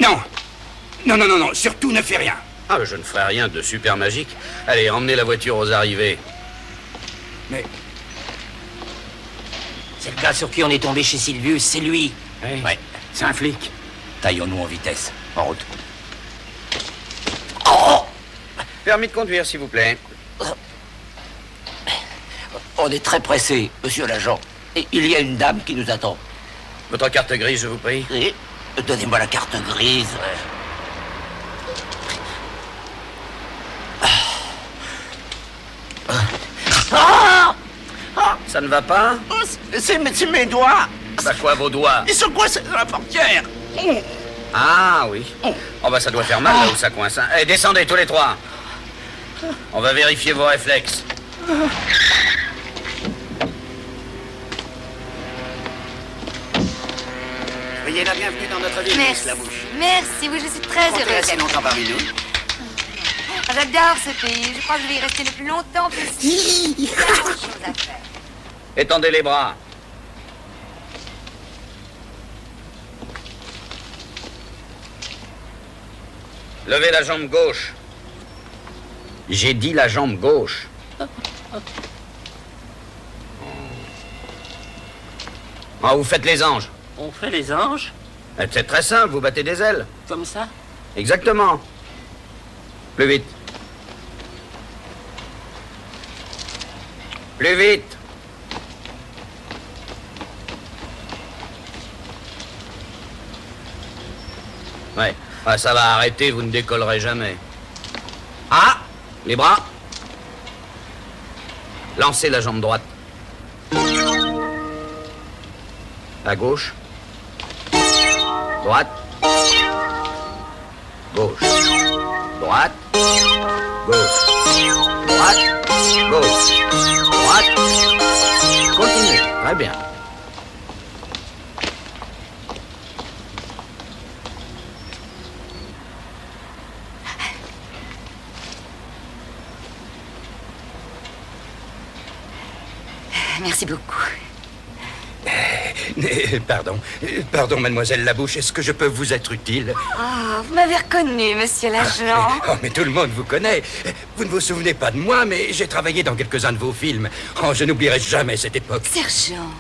Non. Non, surtout ne fais rien. Ah, je ne ferai rien de super magique. Allez, emmenez la voiture aux arrivées. Mais... C'est le gars sur qui on est tombé chez Sylvius, c'est lui. Ouais, c'est un flic. Taillons-nous en vitesse. En route. Permis de conduire, s'il vous plaît. On est très pressé, monsieur l'agent. Et il y a une dame qui nous attend. Votre carte grise, je vous prie. Oui. Donnez-moi la carte grise. Ça ne va pas? C'est mes doigts. Bah quoi, vos doigts? Ils sont coincés dans la portière. Ah oui. Oh bah ça doit faire mal là où ça coince. Hein. Allez, descendez tous les trois. On va vérifier vos réflexes. Soyez la bienvenue dans notre ville, Merci. la bouche. Merci, oui, je suis très Comptez heureuse. assez longtemps parmi nous. J'adore ce pays. Je crois que je vais y rester le plus longtemps possible. Il y a beaucoup de choses à faire. Étendez les bras. Levez la jambe gauche. J'ai dit la jambe gauche. Ah, vous faites les anges. On fait les anges? C'est très simple, vous battez des ailes. Comme ça? Exactement. Plus vite. Plus vite. Ouais. Ah, ça va arrêter, vous ne décollerez jamais. Ah! Les bras. Lancez la jambe droite. À gauche. Droite. Gauche. Droite. Gauche. Droite. Gauche. Droite. Continuez. Très bien. Merci beaucoup. Pardon, mademoiselle Labouche, est-ce que je peux vous être utile? Oh, vous m'avez reconnu, monsieur l'agent. Oh, mais tout le monde vous connaît. Vous ne vous souvenez pas de moi, mais j'ai travaillé dans quelques-uns de vos films. Oh, je n'oublierai jamais cette époque. Sergent,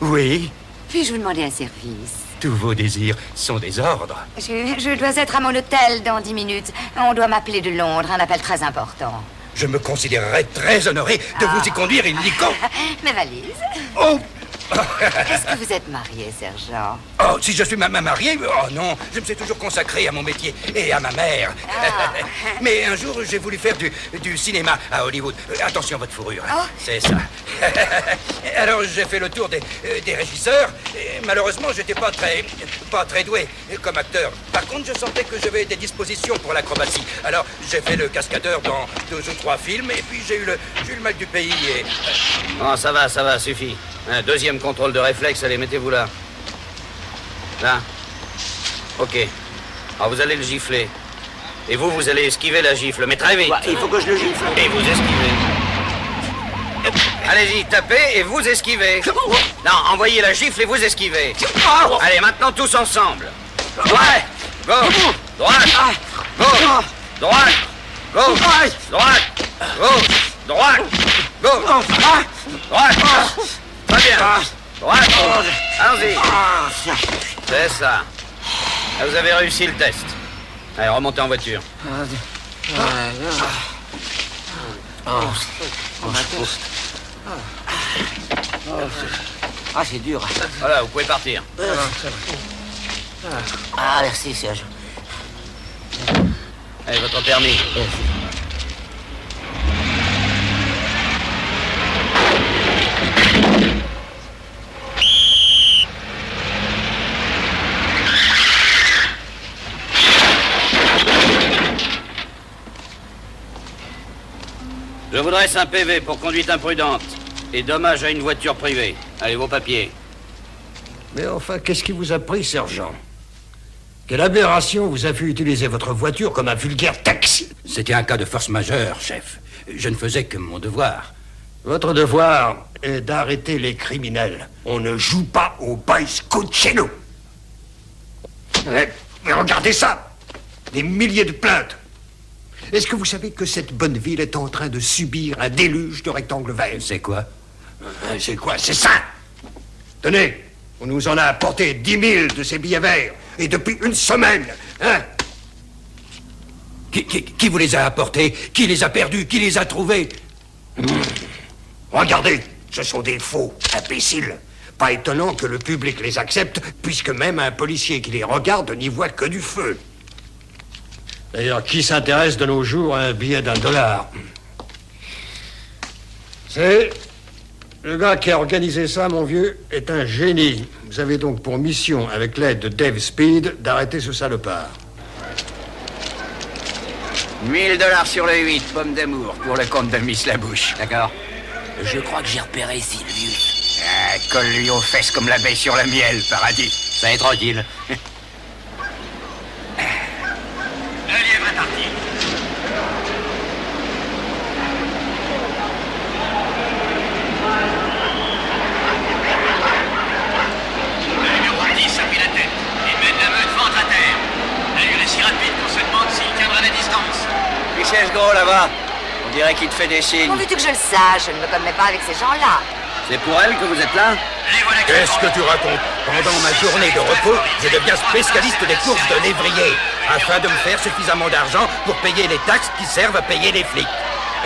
Oui, puis-je vous demander un service? tous vos désirs sont des ordres. Je dois être à mon hôtel dans 10 minutes. On doit m'appeler de Londres, un appel très important. Je me considérerais très honoré de vous y conduire illico. Mes valises. Oh! Est-ce que vous êtes marié, sergent? Oh, si je suis marié? Oh non, je me suis toujours consacré à mon métier et à ma mère. Mais un jour, j'ai voulu faire du cinéma à Hollywood. Attention à votre fourrure. Oh. C'est ça. Alors, j'ai fait le tour des régisseurs. Et malheureusement, j'étais pas très doué comme acteur. Par contre, je sentais que j'avais des dispositions pour l'acrobatie. Alors, j'ai fait le cascadeur dans 2 ou 3 films. Et puis, j'ai eu le mal du pays et... Oh, ça va, suffit. Un deuxième contrôle de réflexe, allez, mettez-vous là. Là. Ok. Alors, vous allez le gifler. Et vous allez esquiver la gifle, mais très vite. Ouais, il faut que je le gifle. Et vous esquivez. Allez-y, tapez et vous esquivez. Non, envoyez la gifle et vous esquivez. Allez, maintenant tous ensemble. Ouais. Gauche. Droite. Gauche. Droite. Gauche. Droite. Gauche. Droite. Gauche. Droite. Très bien. Droite. Allons-y. C'est ça. Là, vous avez réussi le test. Allez, remontez en voiture. Ah, c'est dur. Voilà, vous pouvez partir. Ah, merci, Serge. Allez, votre permis. Je vous dresse un PV pour conduite imprudente et dommage à une voiture privée. Allez, vos papiers. Mais enfin, qu'est-ce qui vous a pris, sergent? Quelle aberration vous a fait utiliser votre voiture comme un vulgaire taxi? C'était un cas de force majeure, chef. Je ne faisais que mon devoir. Votre devoir est d'arrêter les criminels. On ne joue pas au boy scout chez nous. Mais regardez ça! Des milliers de plaintes. Est-ce que vous savez que cette bonne ville est en train de subir un déluge de rectangles verts? C'est quoi? C'est quoi? C'est ça! Tenez, on nous en a apporté 10 000 de ces billets verts. Et depuis une semaine, hein? Qui vous les a apportés? Qui les a perdus? Qui les a trouvés? Regardez, ce sont des faux, imbéciles. Pas étonnant que le public les accepte, puisque même un policier qui les regarde n'y voit que du feu. D'ailleurs, qui s'intéresse de nos jours à un billet d'$1? C'est... Le gars qui a organisé ça, mon vieux, est un génie. Vous avez donc pour mission, avec l'aide de Dave Speed, d'arrêter ce salopard. $1000 sur le 8, pomme d'amour, pour le compte de Miss Labouche. D'accord. Je crois que j'ai repéré Sylvius. Ah, colle-lui aux fesses comme l'abeille sur le miel, paradis. Ça est tranquille. Le lièvre est parti. Le numéro 10 a pris la tête. Il mène la meute ventre à terre. L'allure est si rapide qu'on se demande s'il tiendra la distance. Qui c'est ce gros là-bas? On dirait qu'il te fait des signes. Comment veux-tu que je le sache? Je ne me connais pas avec ces gens-là. C'est pour elle que vous êtes là? Qu'est-ce que tu racontes? Pendant ma journée de repos, je deviens spécialiste des courses de lévrier, afin de me faire suffisamment d'argent pour payer les taxes qui servent à payer les flics.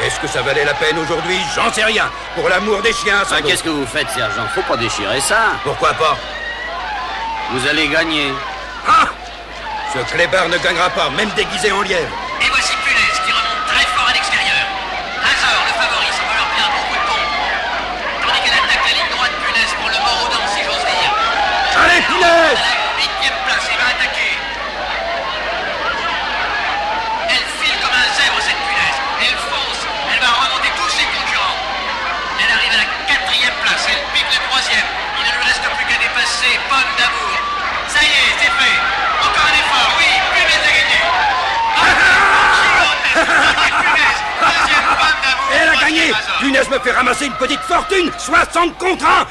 Est-ce que ça valait la peine aujourd'hui? J'en sais rien. Pour l'amour des chiens, ça. Qu'est-ce que vous faites, sergent? Faut pas déchirer ça. Pourquoi pas? Vous allez gagner. Ah! Ce clébard ne gagnera pas, même déguisé en lièvre. Et voici Punaise qui remonte très fort à l'extérieur. Razor, le favori, semble leur bien un bon coup de pompe. Tandis qu'elle attaque la ligne droite Punaise pour le maraudant, si j'ose dire. Allez, Punaise! À la 8e place, il va attaquer. Elle file comme un zèbre, cette Punaise. Elle fonce. Elle va remonter tous ses concurrents. Elle arrive à la 4e place. Elle pique le 3e. Il ne lui reste plus qu'à dépasser Pomme d'amour. Ça y est, c'est fait. Encore un effort, oui, Punaise a gagné. Elle a gagné! Punaise me fait ramasser une petite fortune! 60 contre 1!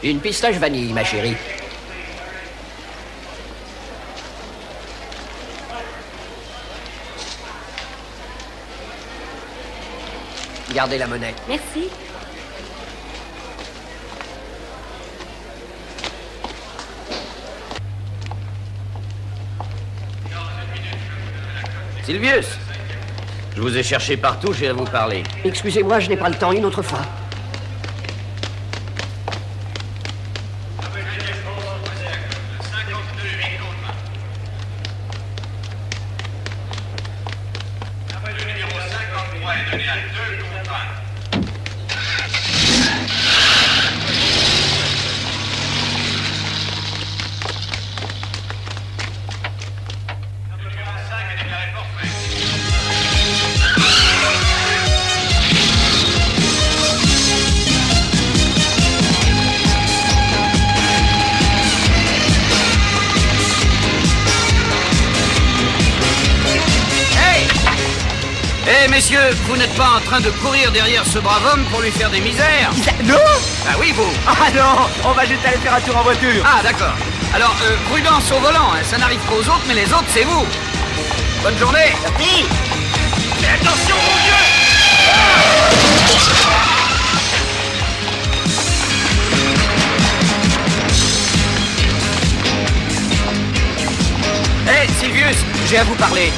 Une pistache vanille, ma chérie. Gardez la monnaie. Merci. Sylvius, je vous ai cherché partout, j'ai à vous parler. Excusez-moi, je n'ai pas le temps, une autre fois. Messieurs, vous n'êtes pas en train de courir derrière ce brave homme pour lui faire des misères? Non! Ah oui, vous? Ah non! On va juste aller faire un tour en voiture! Ah, d'accord. Alors, prudence au volant, hein. Ça n'arrive pas aux autres, mais les autres, c'est vous. Bonne journée! Merci! Mais attention, mon Dieu! Hé, Sylvius, j'ai à vous parler.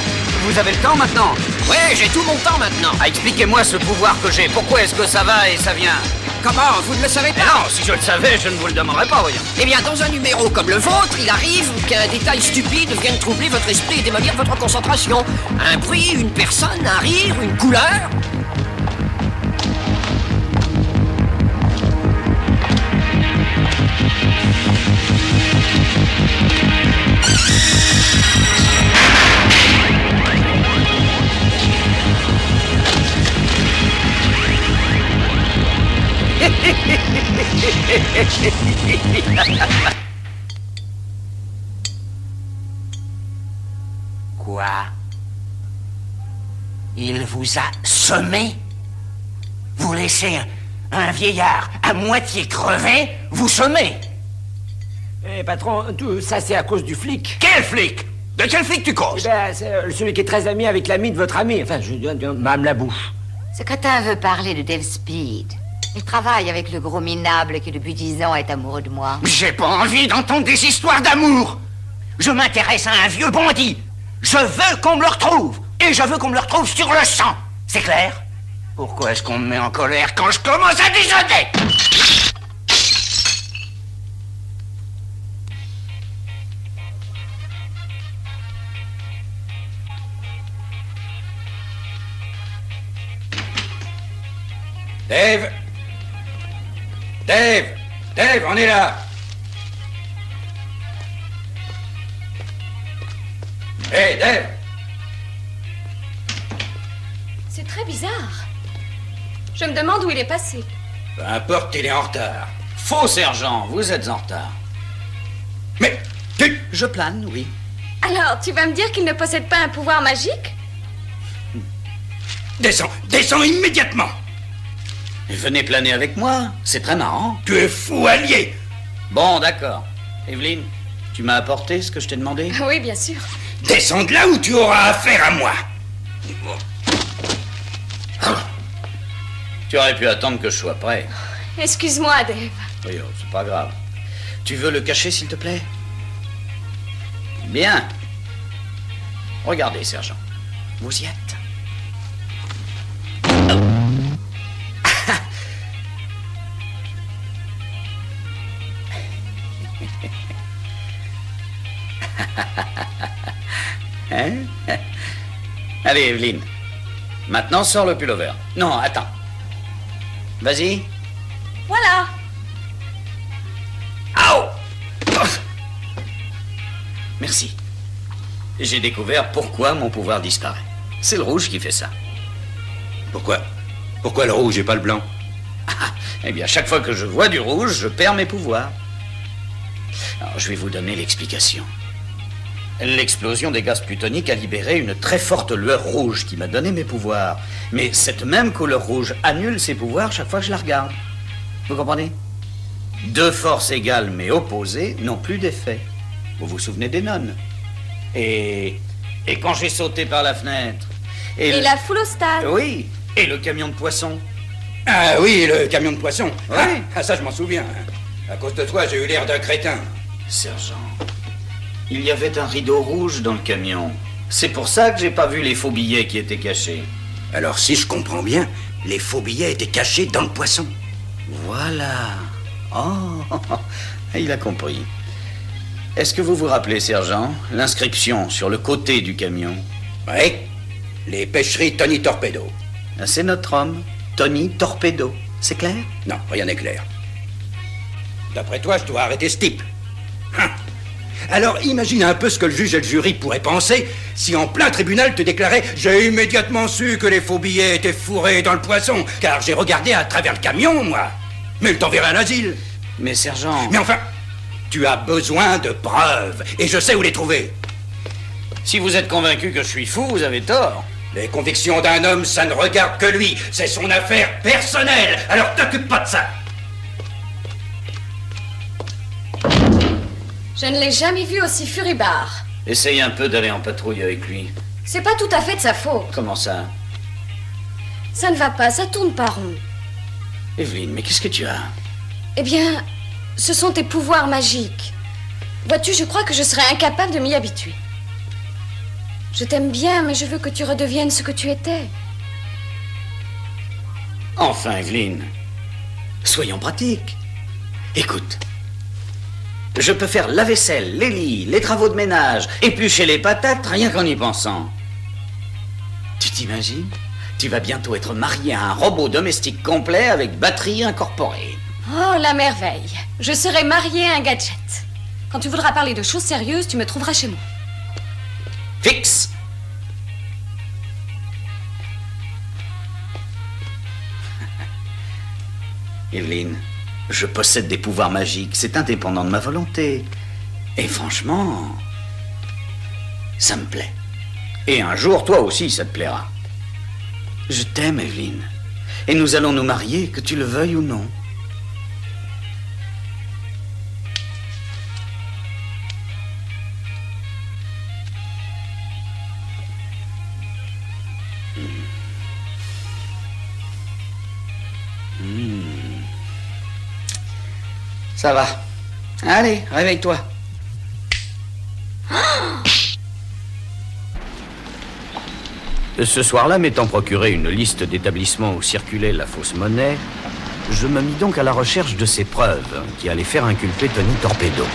Vous avez le temps maintenant? Ouais, j'ai tout mon temps maintenant. Ah, expliquez-moi ce pouvoir que j'ai. Pourquoi est-ce que ça va et ça vient? Comment? Vous ne le savez pas? Non, si je le savais, je ne vous le demanderais pas, voyons. Eh bien, dans un numéro comme le vôtre, il arrive qu'un détail stupide vienne troubler votre esprit et démolir votre concentration. Un bruit, une personne, un rire, une couleur. Quoi? Il vous a sommé? Vous laissez un vieillard à moitié crevé vous sommer? Eh, patron, tout ça c'est à cause du flic. Quel flic? De quel flic tu causes? Eh ben, c'est celui qui est très ami avec l'ami de votre ami. Enfin, je m'âme la bouche. Ce crétin veut parler de Dave Speed. Il travaille avec le gros minable qui depuis 10 ans est amoureux de moi. J'ai pas envie d'entendre des histoires d'amour. Je m'intéresse à un vieux bandit. Je veux qu'on me le retrouve. Et je veux qu'on me le retrouve sur le sang. C'est clair? Pourquoi est-ce qu'on me met en colère quand je commence à déjeuner? Dave! Dave! Dave, on est là! Hé, Dave! C'est très bizarre. Je me demande où il est passé. Peu importe, il est en retard. Faux, sergent, vous êtes en retard. Mais, tu... Je plane, oui. Alors, tu vas me dire qu'il ne possède pas un pouvoir magique? Descends, descends immédiatement! Venez planer avec moi, c'est très marrant. Tu es fou allié! Bon, d'accord. Evelyne, tu m'as apporté ce que je t'ai demandé? Oui, bien sûr. Descends de là où tu auras affaire à moi! Tu aurais pu attendre que je sois prêt. Excuse-moi, Dave. Oui, oh, c'est pas grave. Tu veux le cacher, s'il te plaît? Bien. Regardez, sergent. Vous y êtes. Hein? Allez, Evelyne. Maintenant, sors le pullover. Non, attends. Vas-y. Voilà. Merci. J'ai découvert pourquoi mon pouvoir disparaît. C'est le rouge qui fait ça. Pourquoi le rouge et pas le blanc? Eh bien, chaque fois que je vois du rouge, je perds mes pouvoirs. Alors, je vais vous donner l'explication. L'explosion des gaz plutoniques a libéré une très forte lueur rouge qui m'a donné mes pouvoirs. Mais cette même couleur rouge annule ses pouvoirs chaque fois que je la regarde. Vous comprenez? Deux forces égales mais opposées n'ont plus d'effet. Vous vous souvenez des nonnes? Et quand j'ai sauté par la fenêtre... Et la foule au stade. Oui, et le camion de poissons. Ah oui, le camion de poissons. Oui. Ah, ça je m'en souviens. À cause de toi, j'ai eu l'air d'un crétin. Sergent, il y avait un rideau rouge dans le camion. C'est pour ça que j'ai pas vu les faux billets qui étaient cachés. Alors si je comprends bien, les faux billets étaient cachés dans le poisson. Voilà. Oh, il a compris. Est-ce que vous vous rappelez, sergent, l'inscription sur le côté du camion? Oui, les pêcheries Tony Torpedo. C'est notre homme, Tony Torpedo. C'est clair? Non, rien n'est clair. D'après toi, je dois arrêter ce type. Alors imagine un peu ce que le juge et le jury pourraient penser si en plein tribunal te déclarait « J'ai immédiatement su que les faux billets étaient fourrés dans le poisson, car j'ai regardé à travers le camion, moi. Mais il t'enverrait à l'asile. » Mais sergent... Mais enfin, tu as besoin de preuves, et je sais où les trouver. Si vous êtes convaincu que je suis fou, vous avez tort. Les convictions d'un homme, ça ne regarde que lui. C'est son affaire personnelle, alors t'occupe pas de ça. Je ne l'ai jamais vu aussi furibard. Essaye un peu d'aller en patrouille avec lui. C'est pas tout à fait de sa faute. Comment ça? Ça ne va pas, ça tourne pas rond. Evelyne, mais qu'est-ce que tu as? Eh bien, ce sont tes pouvoirs magiques. Vois-tu, je crois que je serais incapable de m'y habituer. Je t'aime bien, mais je veux que tu redeviennes ce que tu étais. Enfin, Evelyne, soyons pratiques. Écoute, je peux faire la vaisselle, les lits, les travaux de ménage, éplucher les patates, rien qu'en y pensant. Tu t'imagines? Tu vas bientôt être marié à un robot domestique complet avec batterie incorporée. Oh, la merveille. Je serai mariée à un gadget. Quand tu voudras parler de choses sérieuses, tu me trouveras chez moi. Fixe! Evelyne, Je possède des pouvoirs magiques. C'est indépendant de ma volonté. Et franchement, ça me plaît. Et un jour, toi aussi, ça te plaira. Je t'aime, Evelyne. Et nous allons nous marier, que tu le veuilles ou non. Ça va. Allez, réveille-toi. Ce soir-là, m'étant procuré une liste d'établissements où circulait la fausse monnaie, je me mis donc à la recherche de ces preuves qui allaient faire inculper Tony Torpedo.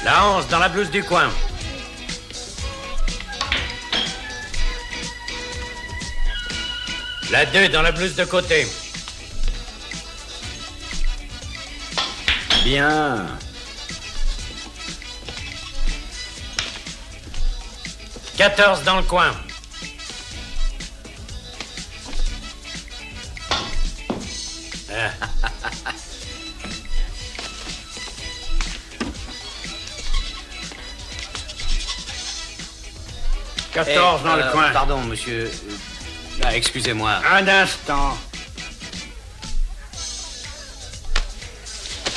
La 11 dans la blouse du coin. La 2 dans la blouse de côté. Bien. « 14 dans le coin. « 14 dans le coin. » Pardon, monsieur. Excusez-moi. Un instant.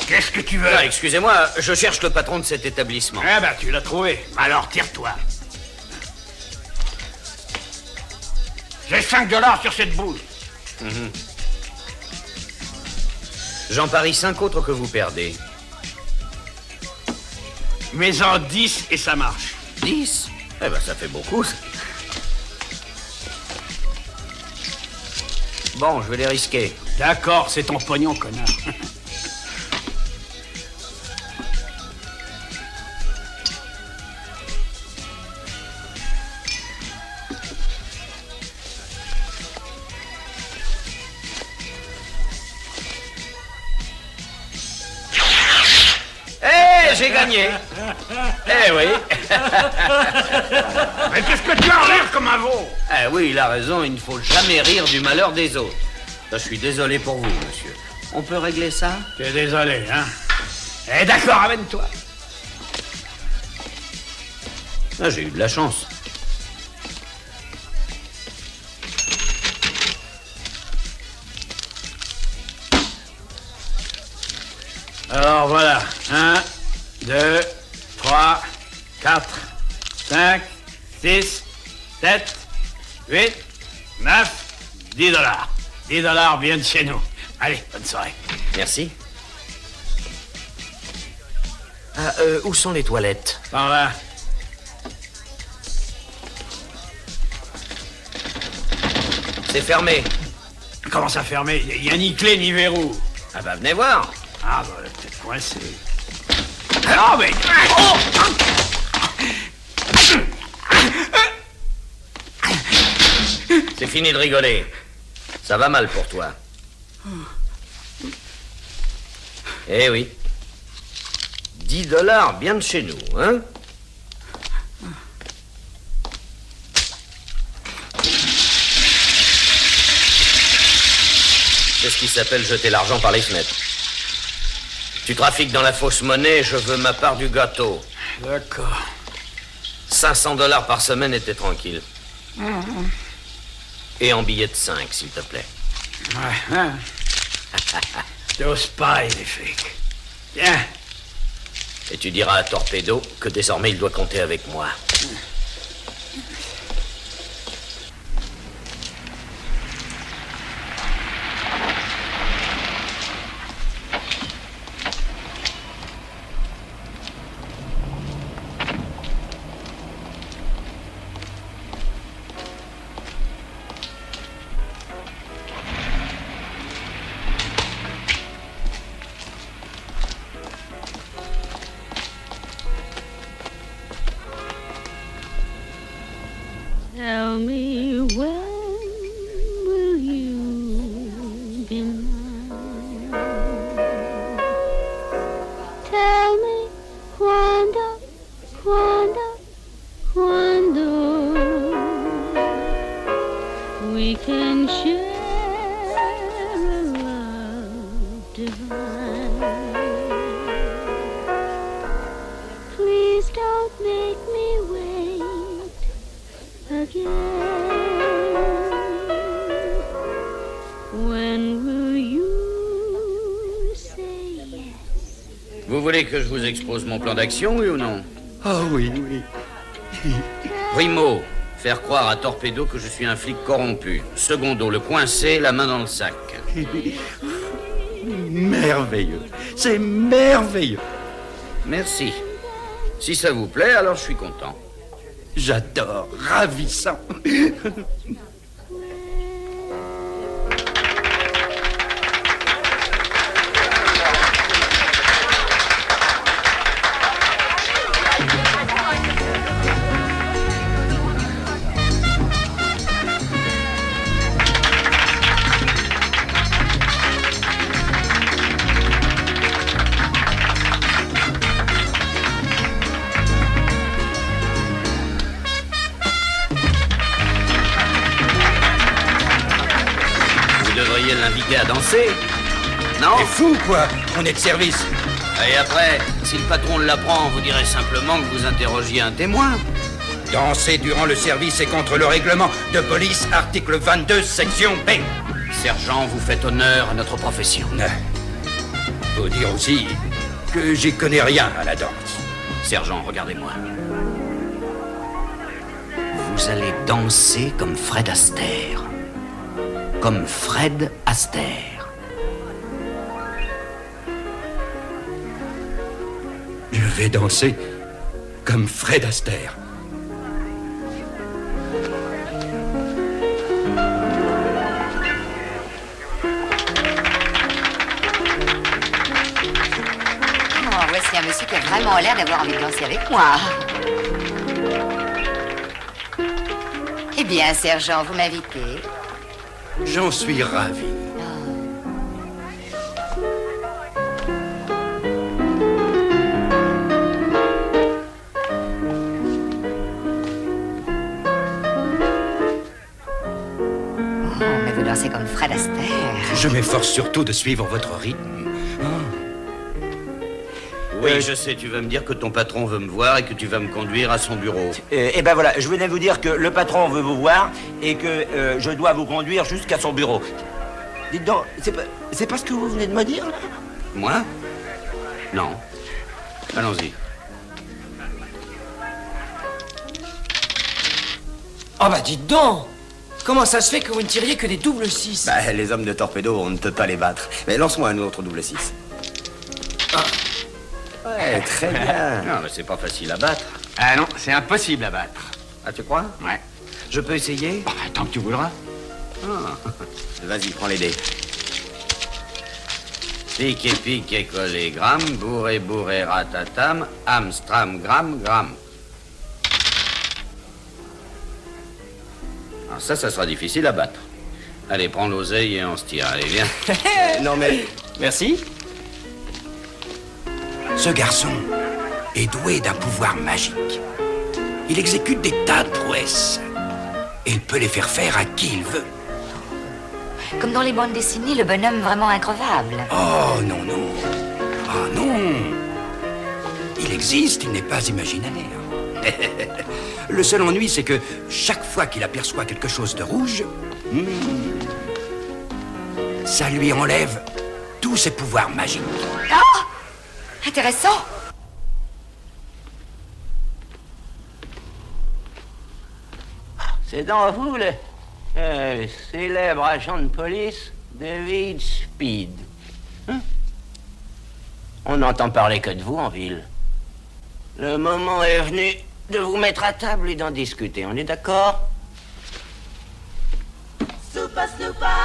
Qu'est-ce que tu veux? Excusez-moi, je cherche le patron de cet établissement. Eh ben, tu l'as trouvé. Alors, tire-toi. J'ai 5 $ sur cette boule. J'en parie 5 autres que vous perdez. Mets-en 10 et ça marche. 10? Eh ben, ça fait beaucoup, ça. Bon, je vais les risquer. D'accord, c'est ton pognon, connard. J'ai gagné. Eh oui. Mais qu'est-ce que tu as en l'air comme un veau? Eh oui, il a raison, il ne faut jamais rire du malheur des autres. Je suis désolé pour vous, monsieur. On peut régler ça? T'es désolé, hein? Eh d'accord, amène-toi. Ah, j'ai eu de la chance. Alors voilà, 1, 2, 3, 4, 5, 6, 7, 8, 9, 10 $. 10 $ viennent chez nous. Allez, bonne soirée. Merci. Ah, où sont les toilettes? Par là. C'est fermé. Comment ça fermé? Il n'y a ni clé ni verrou. Ah bah venez voir. Ah bah peut-être coincé. Oh mais... Oh c'est fini de rigoler. Ça va mal pour toi. Eh oui. 10 $ bien de chez nous, hein? C'est ce qui s'appelle jeter l'argent par les fenêtres. Tu trafiques dans la fausse monnaie, je veux ma part du gâteau. D'accord. 500 $ par semaine et t'es tranquille. Et en billets de 5, s'il te plaît. Ouais, hein? T'oses pas, les flics. Tiens. Et tu diras à Torpedo que désormais il doit compter avec moi. Tell me when will you be mine? Tell me quando we can share a love divine. Please don't make me wait again. When will you say yes? Vous voulez que je vous expose mon plan d'action, oui ou non? Ah oui, oui. Primo, faire croire à Torpedo que je suis un flic corrompu. Secondo, le coincer, la main dans le sac. Merveilleux. C'est merveilleux. Merci. Si ça vous plaît, alors je suis content. J'adore. Ravissant. L'inviter à danser? Non? C'est fou, quoi. On est de service. Et après, si le patron l'apprend, vous direz simplement que vous interrogiez un témoin. Danser durant le service est contre le règlement de police, article 22, section B. Sergent, vous faites honneur à notre profession. Faut dire aussi que j'y connais rien à la danse. Sergent, regardez-moi. Vous allez danser comme Fred Astaire. Comme Fred Astaire. Je vais danser comme Fred Astaire. Oh, voici un monsieur qui a vraiment l'air d'avoir envie de danser avec moi. Eh bien, sergent, vous m'invitez? J'en suis ravi. Mais vous dansez comme Fred Astaire. Je m'efforce surtout de suivre votre rythme. Oui, je sais, tu vas me dire que ton patron veut me voir et que tu vas me conduire à son bureau. Eh ben voilà, je venais vous dire que le patron veut vous voir et que je dois vous conduire jusqu'à son bureau. Dites donc, c'est pas ce que vous venez de me dire, là? Moi? Non. Allons-y. Oh bah dites donc! Comment ça se fait que vous ne tiriez que des doubles 6? Bah, les hommes de Torpedo, on ne peut pas les battre. Mais lance-moi un autre double 6. Ouais, très bien. Non, mais c'est pas facile à battre. Ah non, c'est impossible à battre. Ah, tu crois? Ouais. Je peux essayer? Tant que tu voudras. Vas-y, prends les dés. Pique, collé, gramme, bourré, ratatam, amstram, gramme. Alors ça sera difficile à battre. Allez, prends l'oseille et on se tire. Allez, viens. Non, mais... Merci. Ce garçon est doué d'un pouvoir magique. Il exécute des tas de prouesses. Et il peut les faire à qui il veut. Comme dans les bandes dessinées, le bonhomme vraiment increvable. Oh, non. Oh, non. Il existe, il n'est pas imaginaire. Le seul ennui, c'est que chaque fois qu'il aperçoit quelque chose de rouge, ça lui enlève tous ses pouvoirs magiques. Oh! Intéressant. C'est donc vous, le célèbre agent de police, David Speed. On n'entend parler que de vous en ville. Le moment est venu de vous mettre à table et d'en discuter. On est d'accord? Soupa, soupa.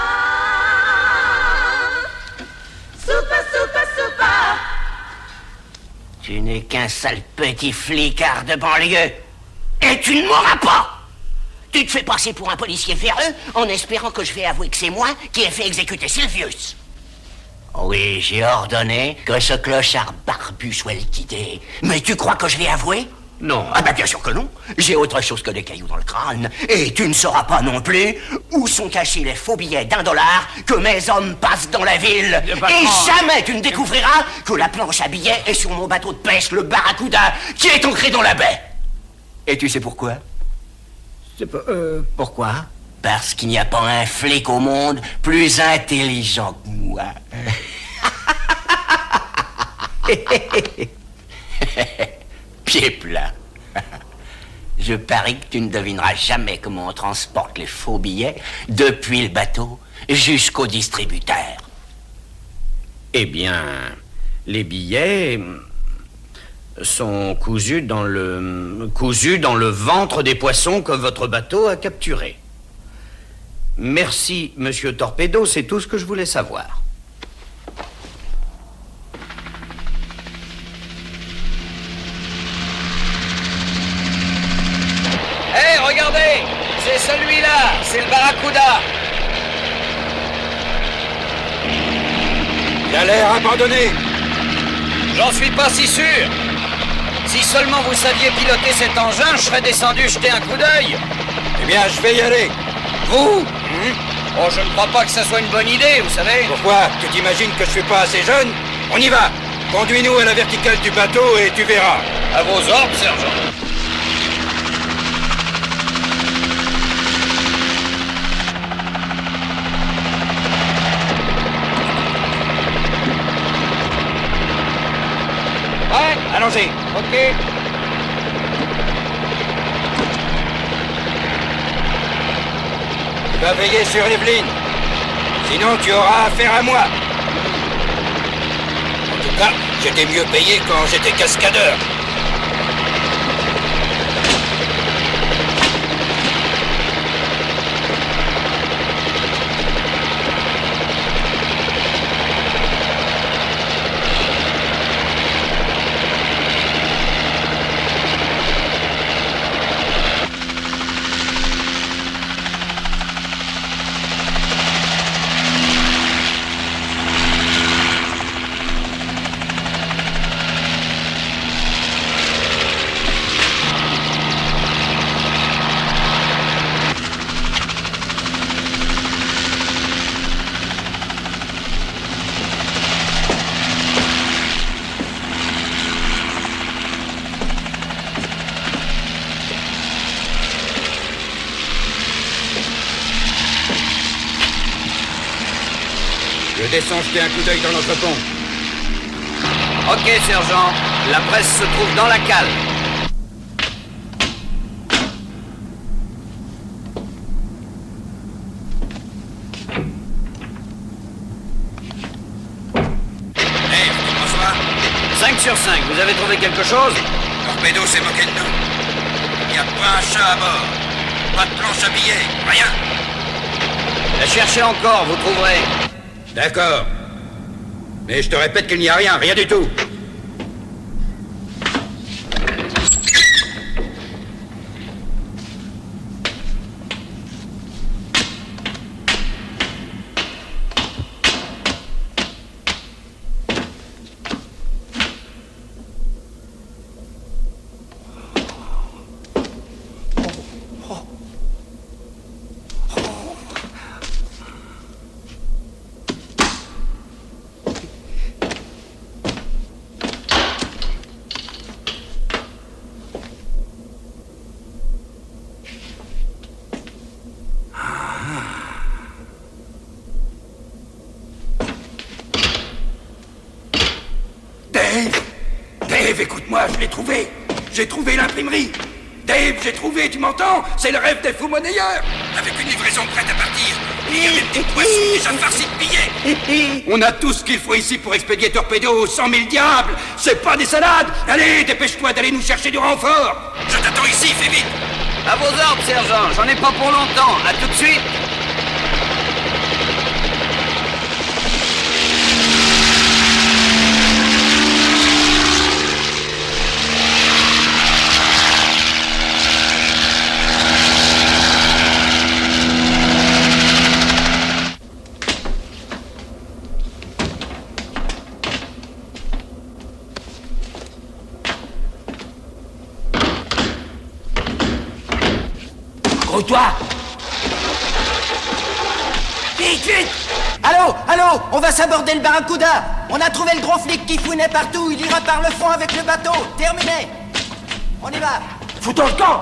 Soupa, soupa, soupa. Tu n'es qu'un sale petit flicard de banlieue. Et tu ne mourras pas. Tu te fais passer pour un policier véreux en espérant que je vais avouer que c'est moi qui ai fait exécuter Sylvius. Oui, j'ai ordonné que ce clochard barbu soit liquidé. Mais tu crois que je vais avouer? Non. Ah ben bien sûr que non. J'ai autre chose que des cailloux dans le crâne. Et tu ne sauras pas non plus où sont cachés les faux billets d'1 dollar que mes hommes passent dans la ville. Et jamais tu ne découvriras que la planche à billets est sur mon bateau de pêche, le Barracuda, qui est ancré dans la baie. Et tu sais pourquoi? C'est pas... pourquoi? Parce qu'il n'y a pas un flic au monde plus intelligent que moi. Pied plat. Je parie que tu ne devineras jamais comment on transporte les faux billets depuis le bateau jusqu'au distributeur. Eh bien, les billets sont cousus dans le ventre des poissons que votre bateau a capturés. Merci, Monsieur Torpedo, c'est tout ce que je voulais savoir. Hé, regardez! C'est celui-là! C'est le Barracuda! Il a l'air abandonné. J'en suis pas si sûr. Si seulement vous saviez piloter cet engin, je serais descendu jeter un coup d'œil. Eh bien, je vais y aller. Vous? Oh, je ne crois pas que ça soit une bonne idée, vous savez. Pourquoi? Tu t'imagines que je suis pas assez jeune? On y va. Conduis-nous à la verticale du bateau et tu verras. À vos ordres, sergent. Ouais, allons-y. Ok. Tu vas veiller sur Evelyne. Sinon, tu auras affaire à moi. En tout cas, j'étais mieux payé quand j'étais cascadeur. Je descends jeter un coup d'œil dans notre pont. Ok, sergent. La presse se trouve dans la cale. Hey, tu penses pas? 5 sur 5, vous avez trouvé quelque chose? Torpedo s'est moqué de nous. Il n'y a pas un chat à bord. Pas de planche à billets. Rien. Cherchez encore, vous trouverez. D'accord. Mais je te répète qu'il n'y a rien, rien du tout. Dave, écoute-moi, je l'ai trouvé. J'ai trouvé l'imprimerie. Dave, j'ai trouvé, tu m'entends? C'est le rêve des fous monnayeurs. Avec une livraison prête à partir. Il y a des petits poissons déjà farcis de billets. On a tout ce qu'il faut ici pour expédier Torpedo, 100 000 diables. C'est pas des salades. Allez, dépêche-toi d'aller nous chercher du renfort. Je t'attends ici, fais vite. À vos ordres, sergent. J'en ai pas pour longtemps. À tout de suite. Retrouve-toi! Vite, vite! Allô, on va s'aborder le Barracuda! On a trouvé le gros flic qui fouinait partout, il ira par le fond avec le bateau! Terminé! On y va! Foutons le camp!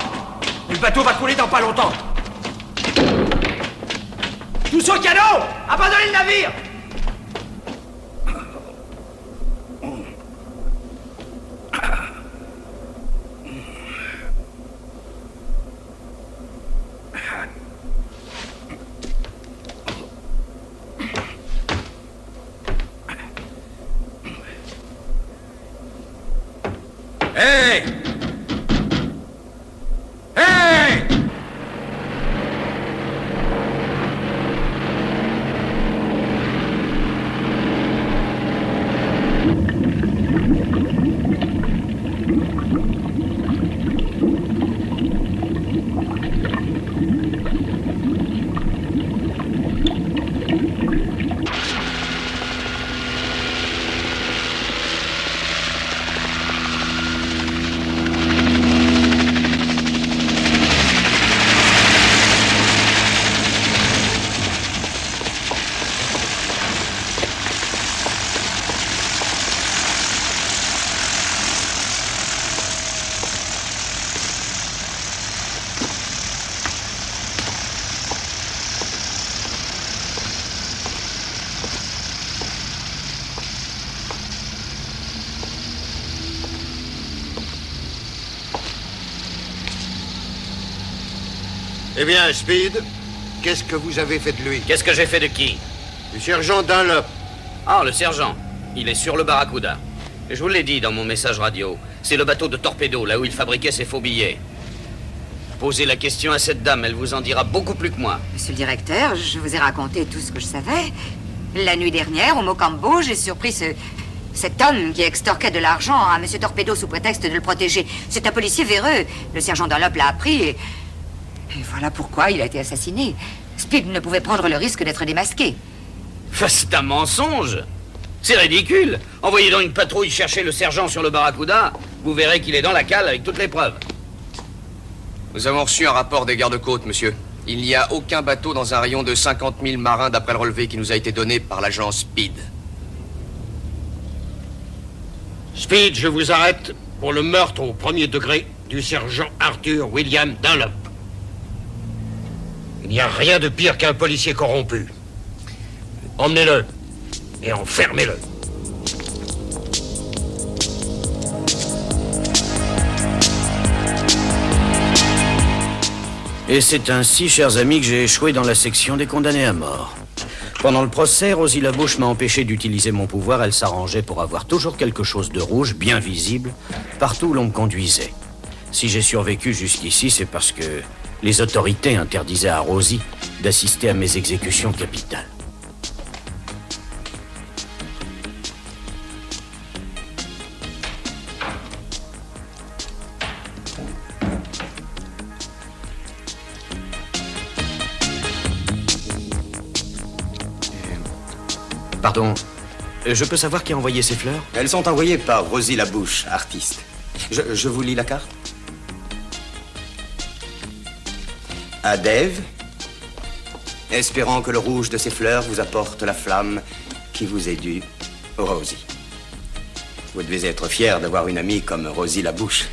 Le bateau va couler dans pas longtemps. Tous au canot! Abandonnez le navire! Hey! Hey! Eh bien, Speed, qu'est-ce que vous avez fait de lui? Qu'est-ce que j'ai fait de qui? Du sergent Dunlop. Ah, le sergent. Il est sur le Barracuda. Je vous l'ai dit dans mon message radio. C'est le bateau de Torpedo, là où il fabriquait ses faux billets. Posez la question à cette dame, elle vous en dira beaucoup plus que moi. Monsieur le directeur, je vous ai raconté tout ce que je savais. La nuit dernière, au Mocambo, j'ai surpris cet homme qui extorquait de l'argent à Monsieur Torpedo sous prétexte de le protéger. C'est un policier véreux. Le sergent Dunlop l'a appris et voilà pourquoi il a été assassiné. Speed ne pouvait prendre le risque d'être démasqué. C'est un mensonge. C'est ridicule. Envoyez donc une patrouille chercher le sergent sur le Barracuda. Vous verrez qu'il est dans la cale avec toutes les preuves. Nous avons reçu un rapport des gardes-côtes, monsieur. Il n'y a aucun bateau dans un rayon de 50 000 marins d'après le relevé qui nous a été donné par l'agence Speed. Speed, je vous arrête pour le meurtre au premier degré du sergent Arthur William Dunlop. Il n'y a rien de pire qu'un policier corrompu. Emmenez-le et enfermez-le. Et c'est ainsi, chers amis, que j'ai échoué dans la section des condamnés à mort. Pendant le procès, Rosie Labouche m'a empêché d'utiliser mon pouvoir. Elle s'arrangeait pour avoir toujours quelque chose de rouge, bien visible, partout où l'on me conduisait. Si j'ai survécu jusqu'ici, c'est parce que les autorités interdisaient à Rosie d'assister à mes exécutions capitales. Pardon, je peux savoir qui a envoyé ces fleurs? Elles sont envoyées par Rosie Labouche, artiste. Je vous lis la carte. À Dave, espérant que le rouge de ces fleurs vous apporte la flamme qui vous est due, Rosie. Vous devez être fier d'avoir une amie comme Rosie Labouche.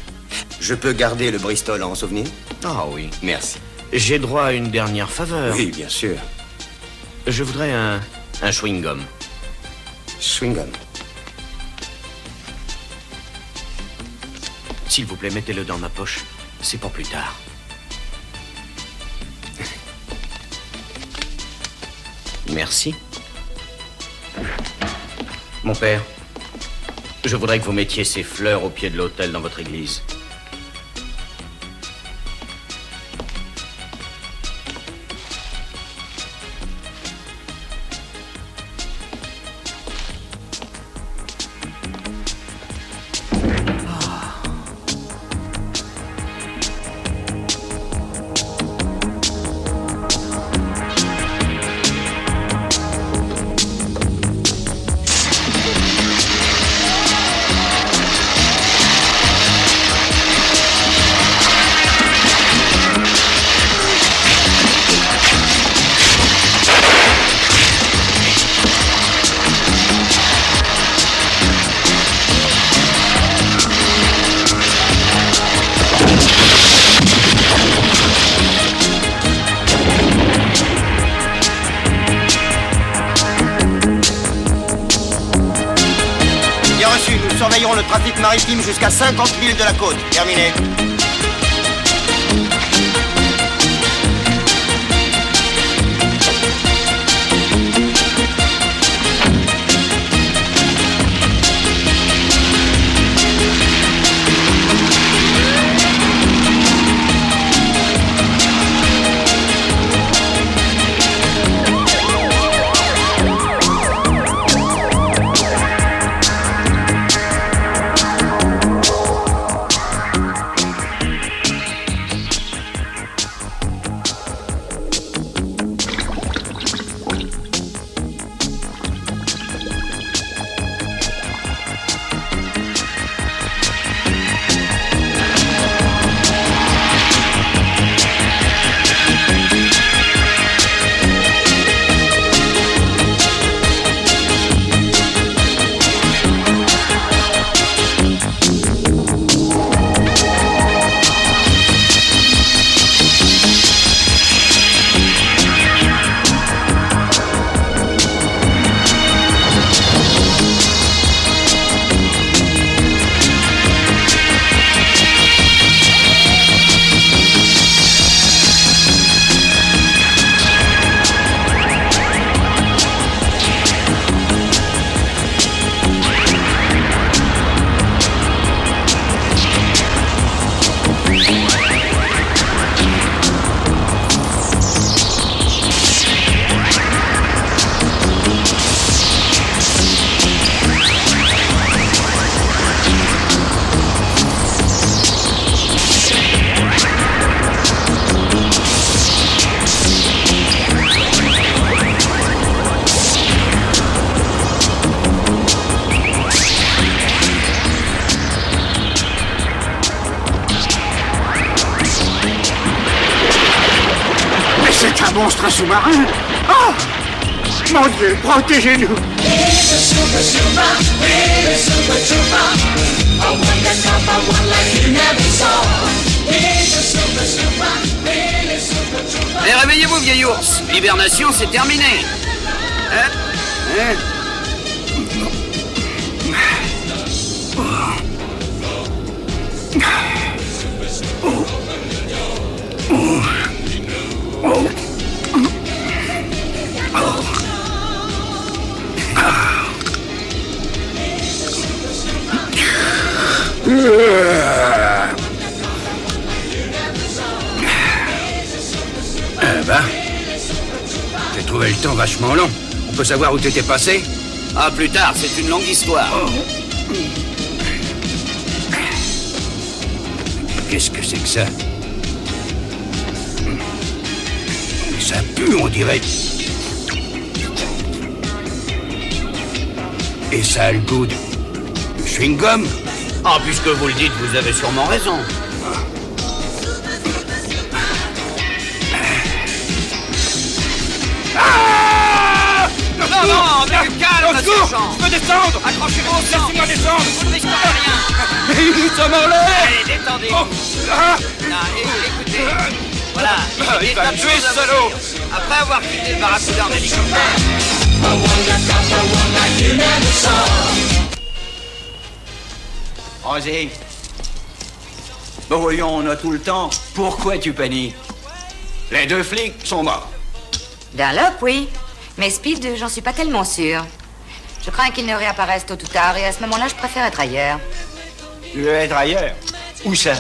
Je peux garder le Bristol en souvenir? Ah oui. Merci. J'ai droit à une dernière faveur. Oui, bien sûr. Je voudrais un chewing-gum. Chewing-gum. S'il vous plaît, mettez-le dans ma poche. C'est pour plus tard. Merci. Mon père, je voudrais que vous mettiez ces fleurs au pied de l'autel dans votre église. enrayons le trafic maritime jusqu'à 50 milles de la côte. Terminé. C'est un monstre sous-marin. Oh! Mon Dieu, protégez-nous! Allez, réveillez-vous, vieil ours. L'hibernation, c'est terminé. Hein? J'ai trouvé le temps vachement long. On peut savoir où t'étais passé? Ah, plus tard, c'est une longue histoire. Qu'est-ce que c'est que ça? Ça pue, on dirait. Et ça a le goût de chewing-gum? Ah, puisque vous le dites, vous avez sûrement raison. Non, mais calme, sergent. Je veux descendre. Accrochez-vous au sang. Laissez-moi descendre. Vous ne risquez rien. Nous sommes en l'air. Allez, détendez-vous. Non, écoutez. Voilà. Il va me tuer, ce salaud. Après avoir quitté le barracuda en hélicoptère. Rosie. Bon, voyons, on a tout le temps. Pourquoi tu paniques? Les deux flics sont morts. Dunlop, oui. Mais Speed, j'en suis pas tellement sûre. Je crains qu'il ne réapparaisse tôt ou tard, et à ce moment-là, je préfère être ailleurs. Tu veux être ailleurs? Où ça?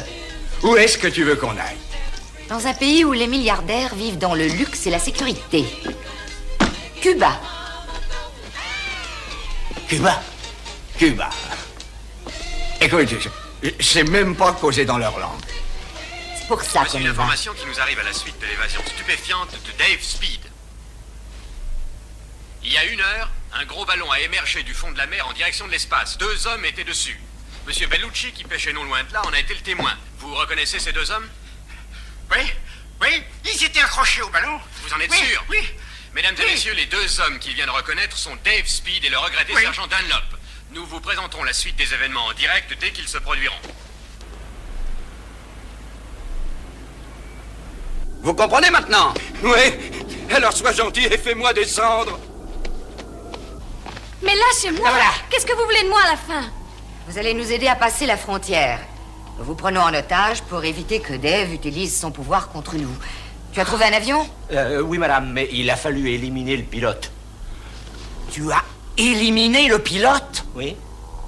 Où est-ce que tu veux qu'on aille? Dans un pays où les milliardaires vivent dans le luxe et la sécurité. Cuba. Cuba? Cuba. Écoute, je sais même pas causer dans leur langue. C'est pour ça Voici qu'on une y va. information qui nous arrive à la suite de l'évasion stupéfiante de Dave Speed. Il y a 1 heure, un gros ballon a émergé du fond de la mer en direction de l'espace. 2 hommes étaient dessus. Monsieur Bellucci, qui pêchait non loin de là, en a été le témoin. Vous reconnaissez ces 2 hommes? Oui, ils étaient accrochés au ballon. Vous en êtes Oui, sûr? Oui. Mesdames et messieurs, les 2 hommes qu'il vient de reconnaître sont Dave Speed et le regretté sergent Dunlop. Nous vous présenterons la suite des événements en direct dès qu'ils se produiront. Vous comprenez maintenant? Oui. Alors sois gentil et fais-moi descendre. Mais lâchez-moi. Voilà. Qu'est-ce que vous voulez de moi à la fin? Vous allez nous aider à passer la frontière. Nous vous prenons en otage pour éviter que Dave utilise son pouvoir contre nous. Tu as trouvé un avion? Oui, madame, mais il a fallu éliminer le pilote. Tu as éliminé le pilote? Oui.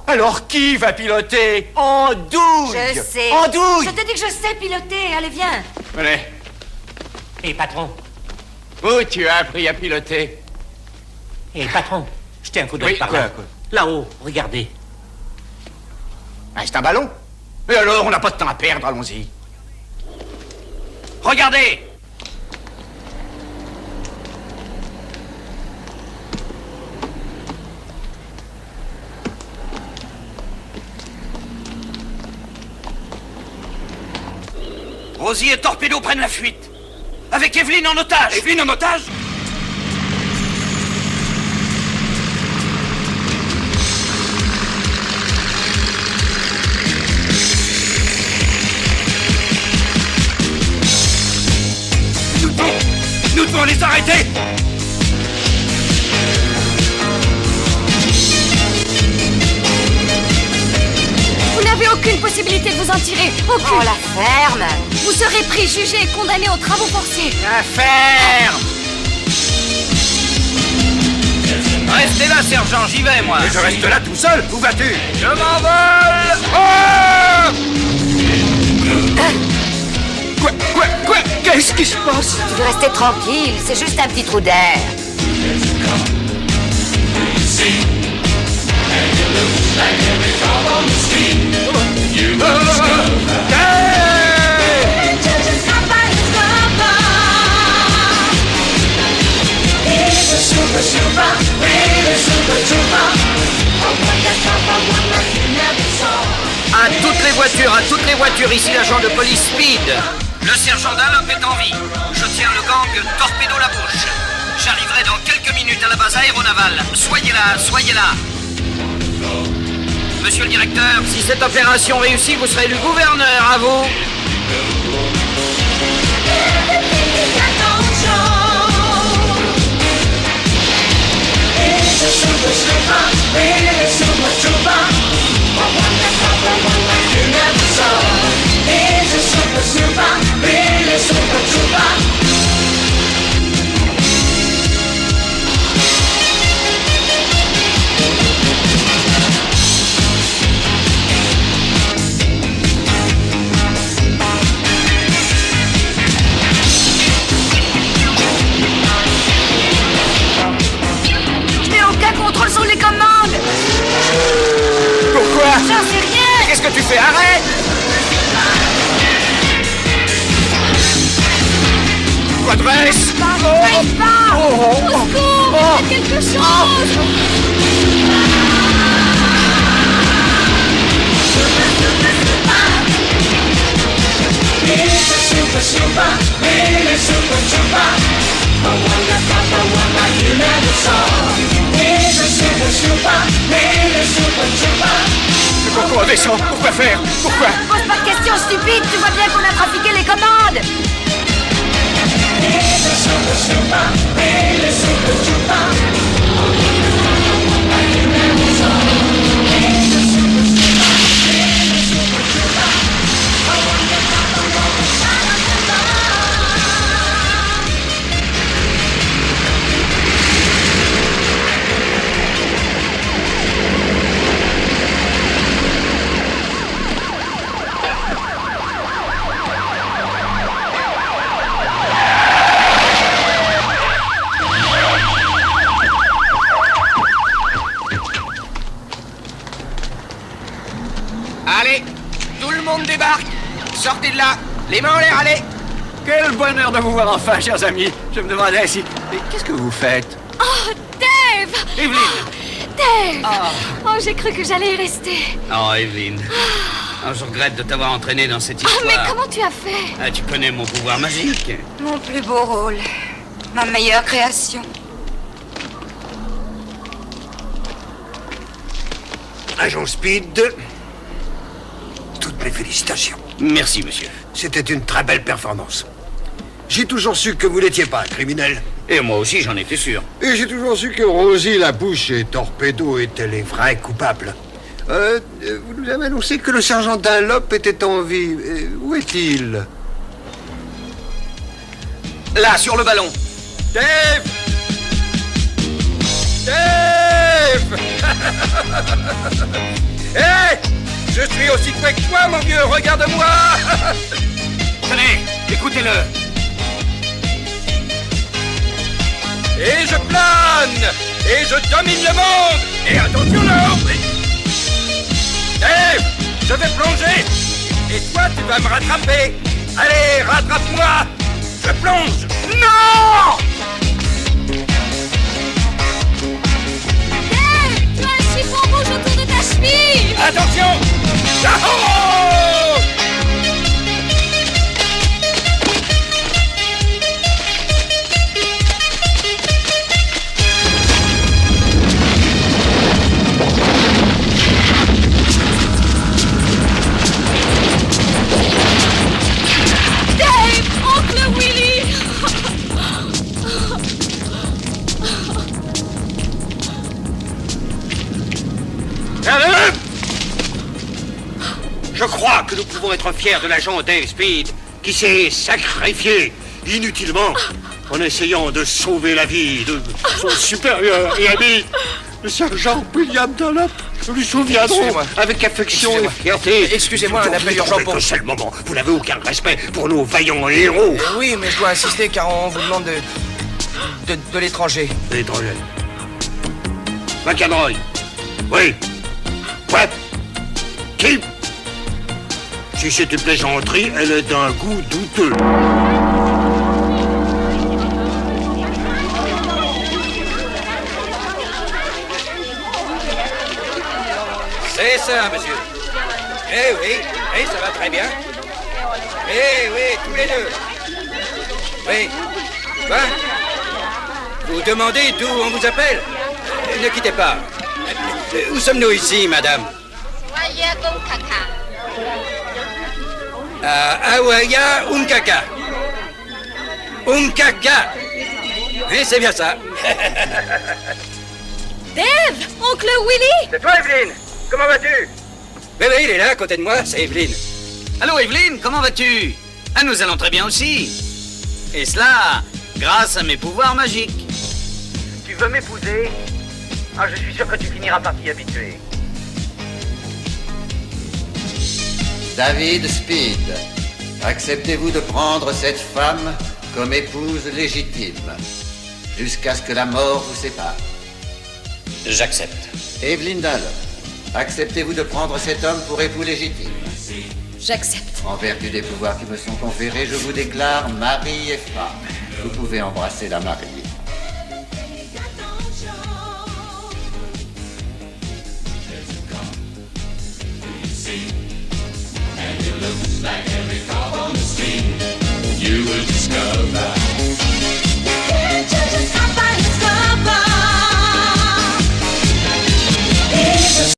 Alors qui va piloter? Andouille! Je sais. Andouille! Je te dis que je sais piloter. Allez, viens. Venez. Et patron? Où tu as appris à piloter? Et patron, jetez un coup d'œil par là. Là-haut, regardez. Ah, c'est un ballon? Et alors, on n'a pas de temps à perdre, allons-y. Regardez! Rosie et Torpedo prennent la fuite. Avec Evelyne en otage. Evelyne en otage? Nous devons les arrêter. Vous n'avez aucune possibilité de vous en tirer. Aucune. Oh, la ferme. Vous serez pris, jugé et condamné aux travaux forcés. La ferme. Restez là, sergent, j'y vais, moi. Et je reste là tout seul. Où vas-tu? Je m'envole. Quoi? Qu'est-ce qui se passe? Tu veux rester tranquille. C'est juste un petit trou d'air. À toutes les voitures, ici l'agent de police Speed. Le sergent Dunlop est en vie. Je tiens le gang Torpedo la bouche. J'arriverai dans quelques minutes à la base aéronavale. Soyez là. Monsieur le directeur, si cette opération réussit, vous serez le gouverneur, à vous. Je n'ai aucun contrôle sur les commandes. Pourquoi? J'en sais rien. Qu'est-ce que tu fais? Arrête! Redresse! N'arrive pas. Au secours, faites quelque chose. Pourquoi on descend? Pourquoi faire? Pourquoi? Pose pas de questions stupides. Tu vois bien qu'on a trafiqué les commandes. Allez, tout le monde débarque. Sortez de là. Les mains en l'air, allez. Quel bonheur de vous voir enfin, chers amis. Je me demandais si... Mais qu'est-ce que vous faites? Oh, Dave. Evelyne. Dave. Oh, j'ai cru que j'allais y rester. Oh, Evelyne. Oh, je regrette de t'avoir entraîné dans cette Oh, histoire. mais comment tu as fait? Ah, tu connais mon pouvoir magique. Mon plus beau rôle. Ma meilleure création. Agent Speed, toutes mes félicitations. Merci, monsieur. C'était une très belle performance. J'ai toujours su que vous n'étiez pas un criminel. Et moi aussi, j'en étais sûr. Et j'ai toujours su que Rosie Labouche et Torpedo étaient les vrais coupables. Vous nous avez annoncé que le sergent Dunlop était en vie. Où est-il? Là, sur le ballon. Dave! Dave! Hé! Je suis aussi doué que toi, mon vieux, regarde-moi! Tenez, écoutez-le. Et je plane! Et je domine le monde! Et attention là-haut! Dave! Je vais plonger! Et toi, tu vas me rattraper! Allez, rattrape-moi! Je plonge! Non! Dave, tu as un chiffon rouge autour de ta cheville! Attention! Oh! Dave, oncle Willy! Je crois que nous pouvons être fiers de l'agent Dave Speed, qui s'est sacrifié inutilement en essayant de sauver la vie de son supérieur et ami, le sergent William Dunlop. Nous lui souviendrons Excusez-moi. avec affection et fierté. Excusez-moi, un appel urgent pour... Un seul moment, vous n'avez aucun respect pour nos vaillants héros. Oui, mais je dois insister car on vous demande de l'étranger. L'étranger. McEnroy. Oui. Quoi? Qui? Si c'est une plaisanterie, elle est d'un goût douteux. C'est ça, monsieur. Eh oui, oui, ça va très bien. Eh oui, tous les deux. Oui. Quoi? Vous demandez d'où on vous appelle? Ne quittez pas. Où sommes-nous ici, madame? À Awaya Unkaka. Unkaka. Oui, c'est bien ça. Dave, oncle Willy! C'est toi, Evelyne. Comment vas-tu? Oui, il est là, à côté de moi, c'est Evelyne. Allô, Evelyne, comment vas-tu? Ah, nous allons très bien aussi. Et cela, grâce à mes pouvoirs magiques. Tu veux m'épouser? Ah, je suis sûr que tu finiras par t'y habituer. David Speed, acceptez-vous de prendre cette femme comme épouse légitime, jusqu'à ce que la mort vous sépare? J'accepte. Evelyn Dunlop, acceptez-vous de prendre cet homme pour époux légitime? J'accepte. En vertu des pouvoirs qui me sont conférés, je vous déclare mari et femme. Vous pouvez embrasser la mariée.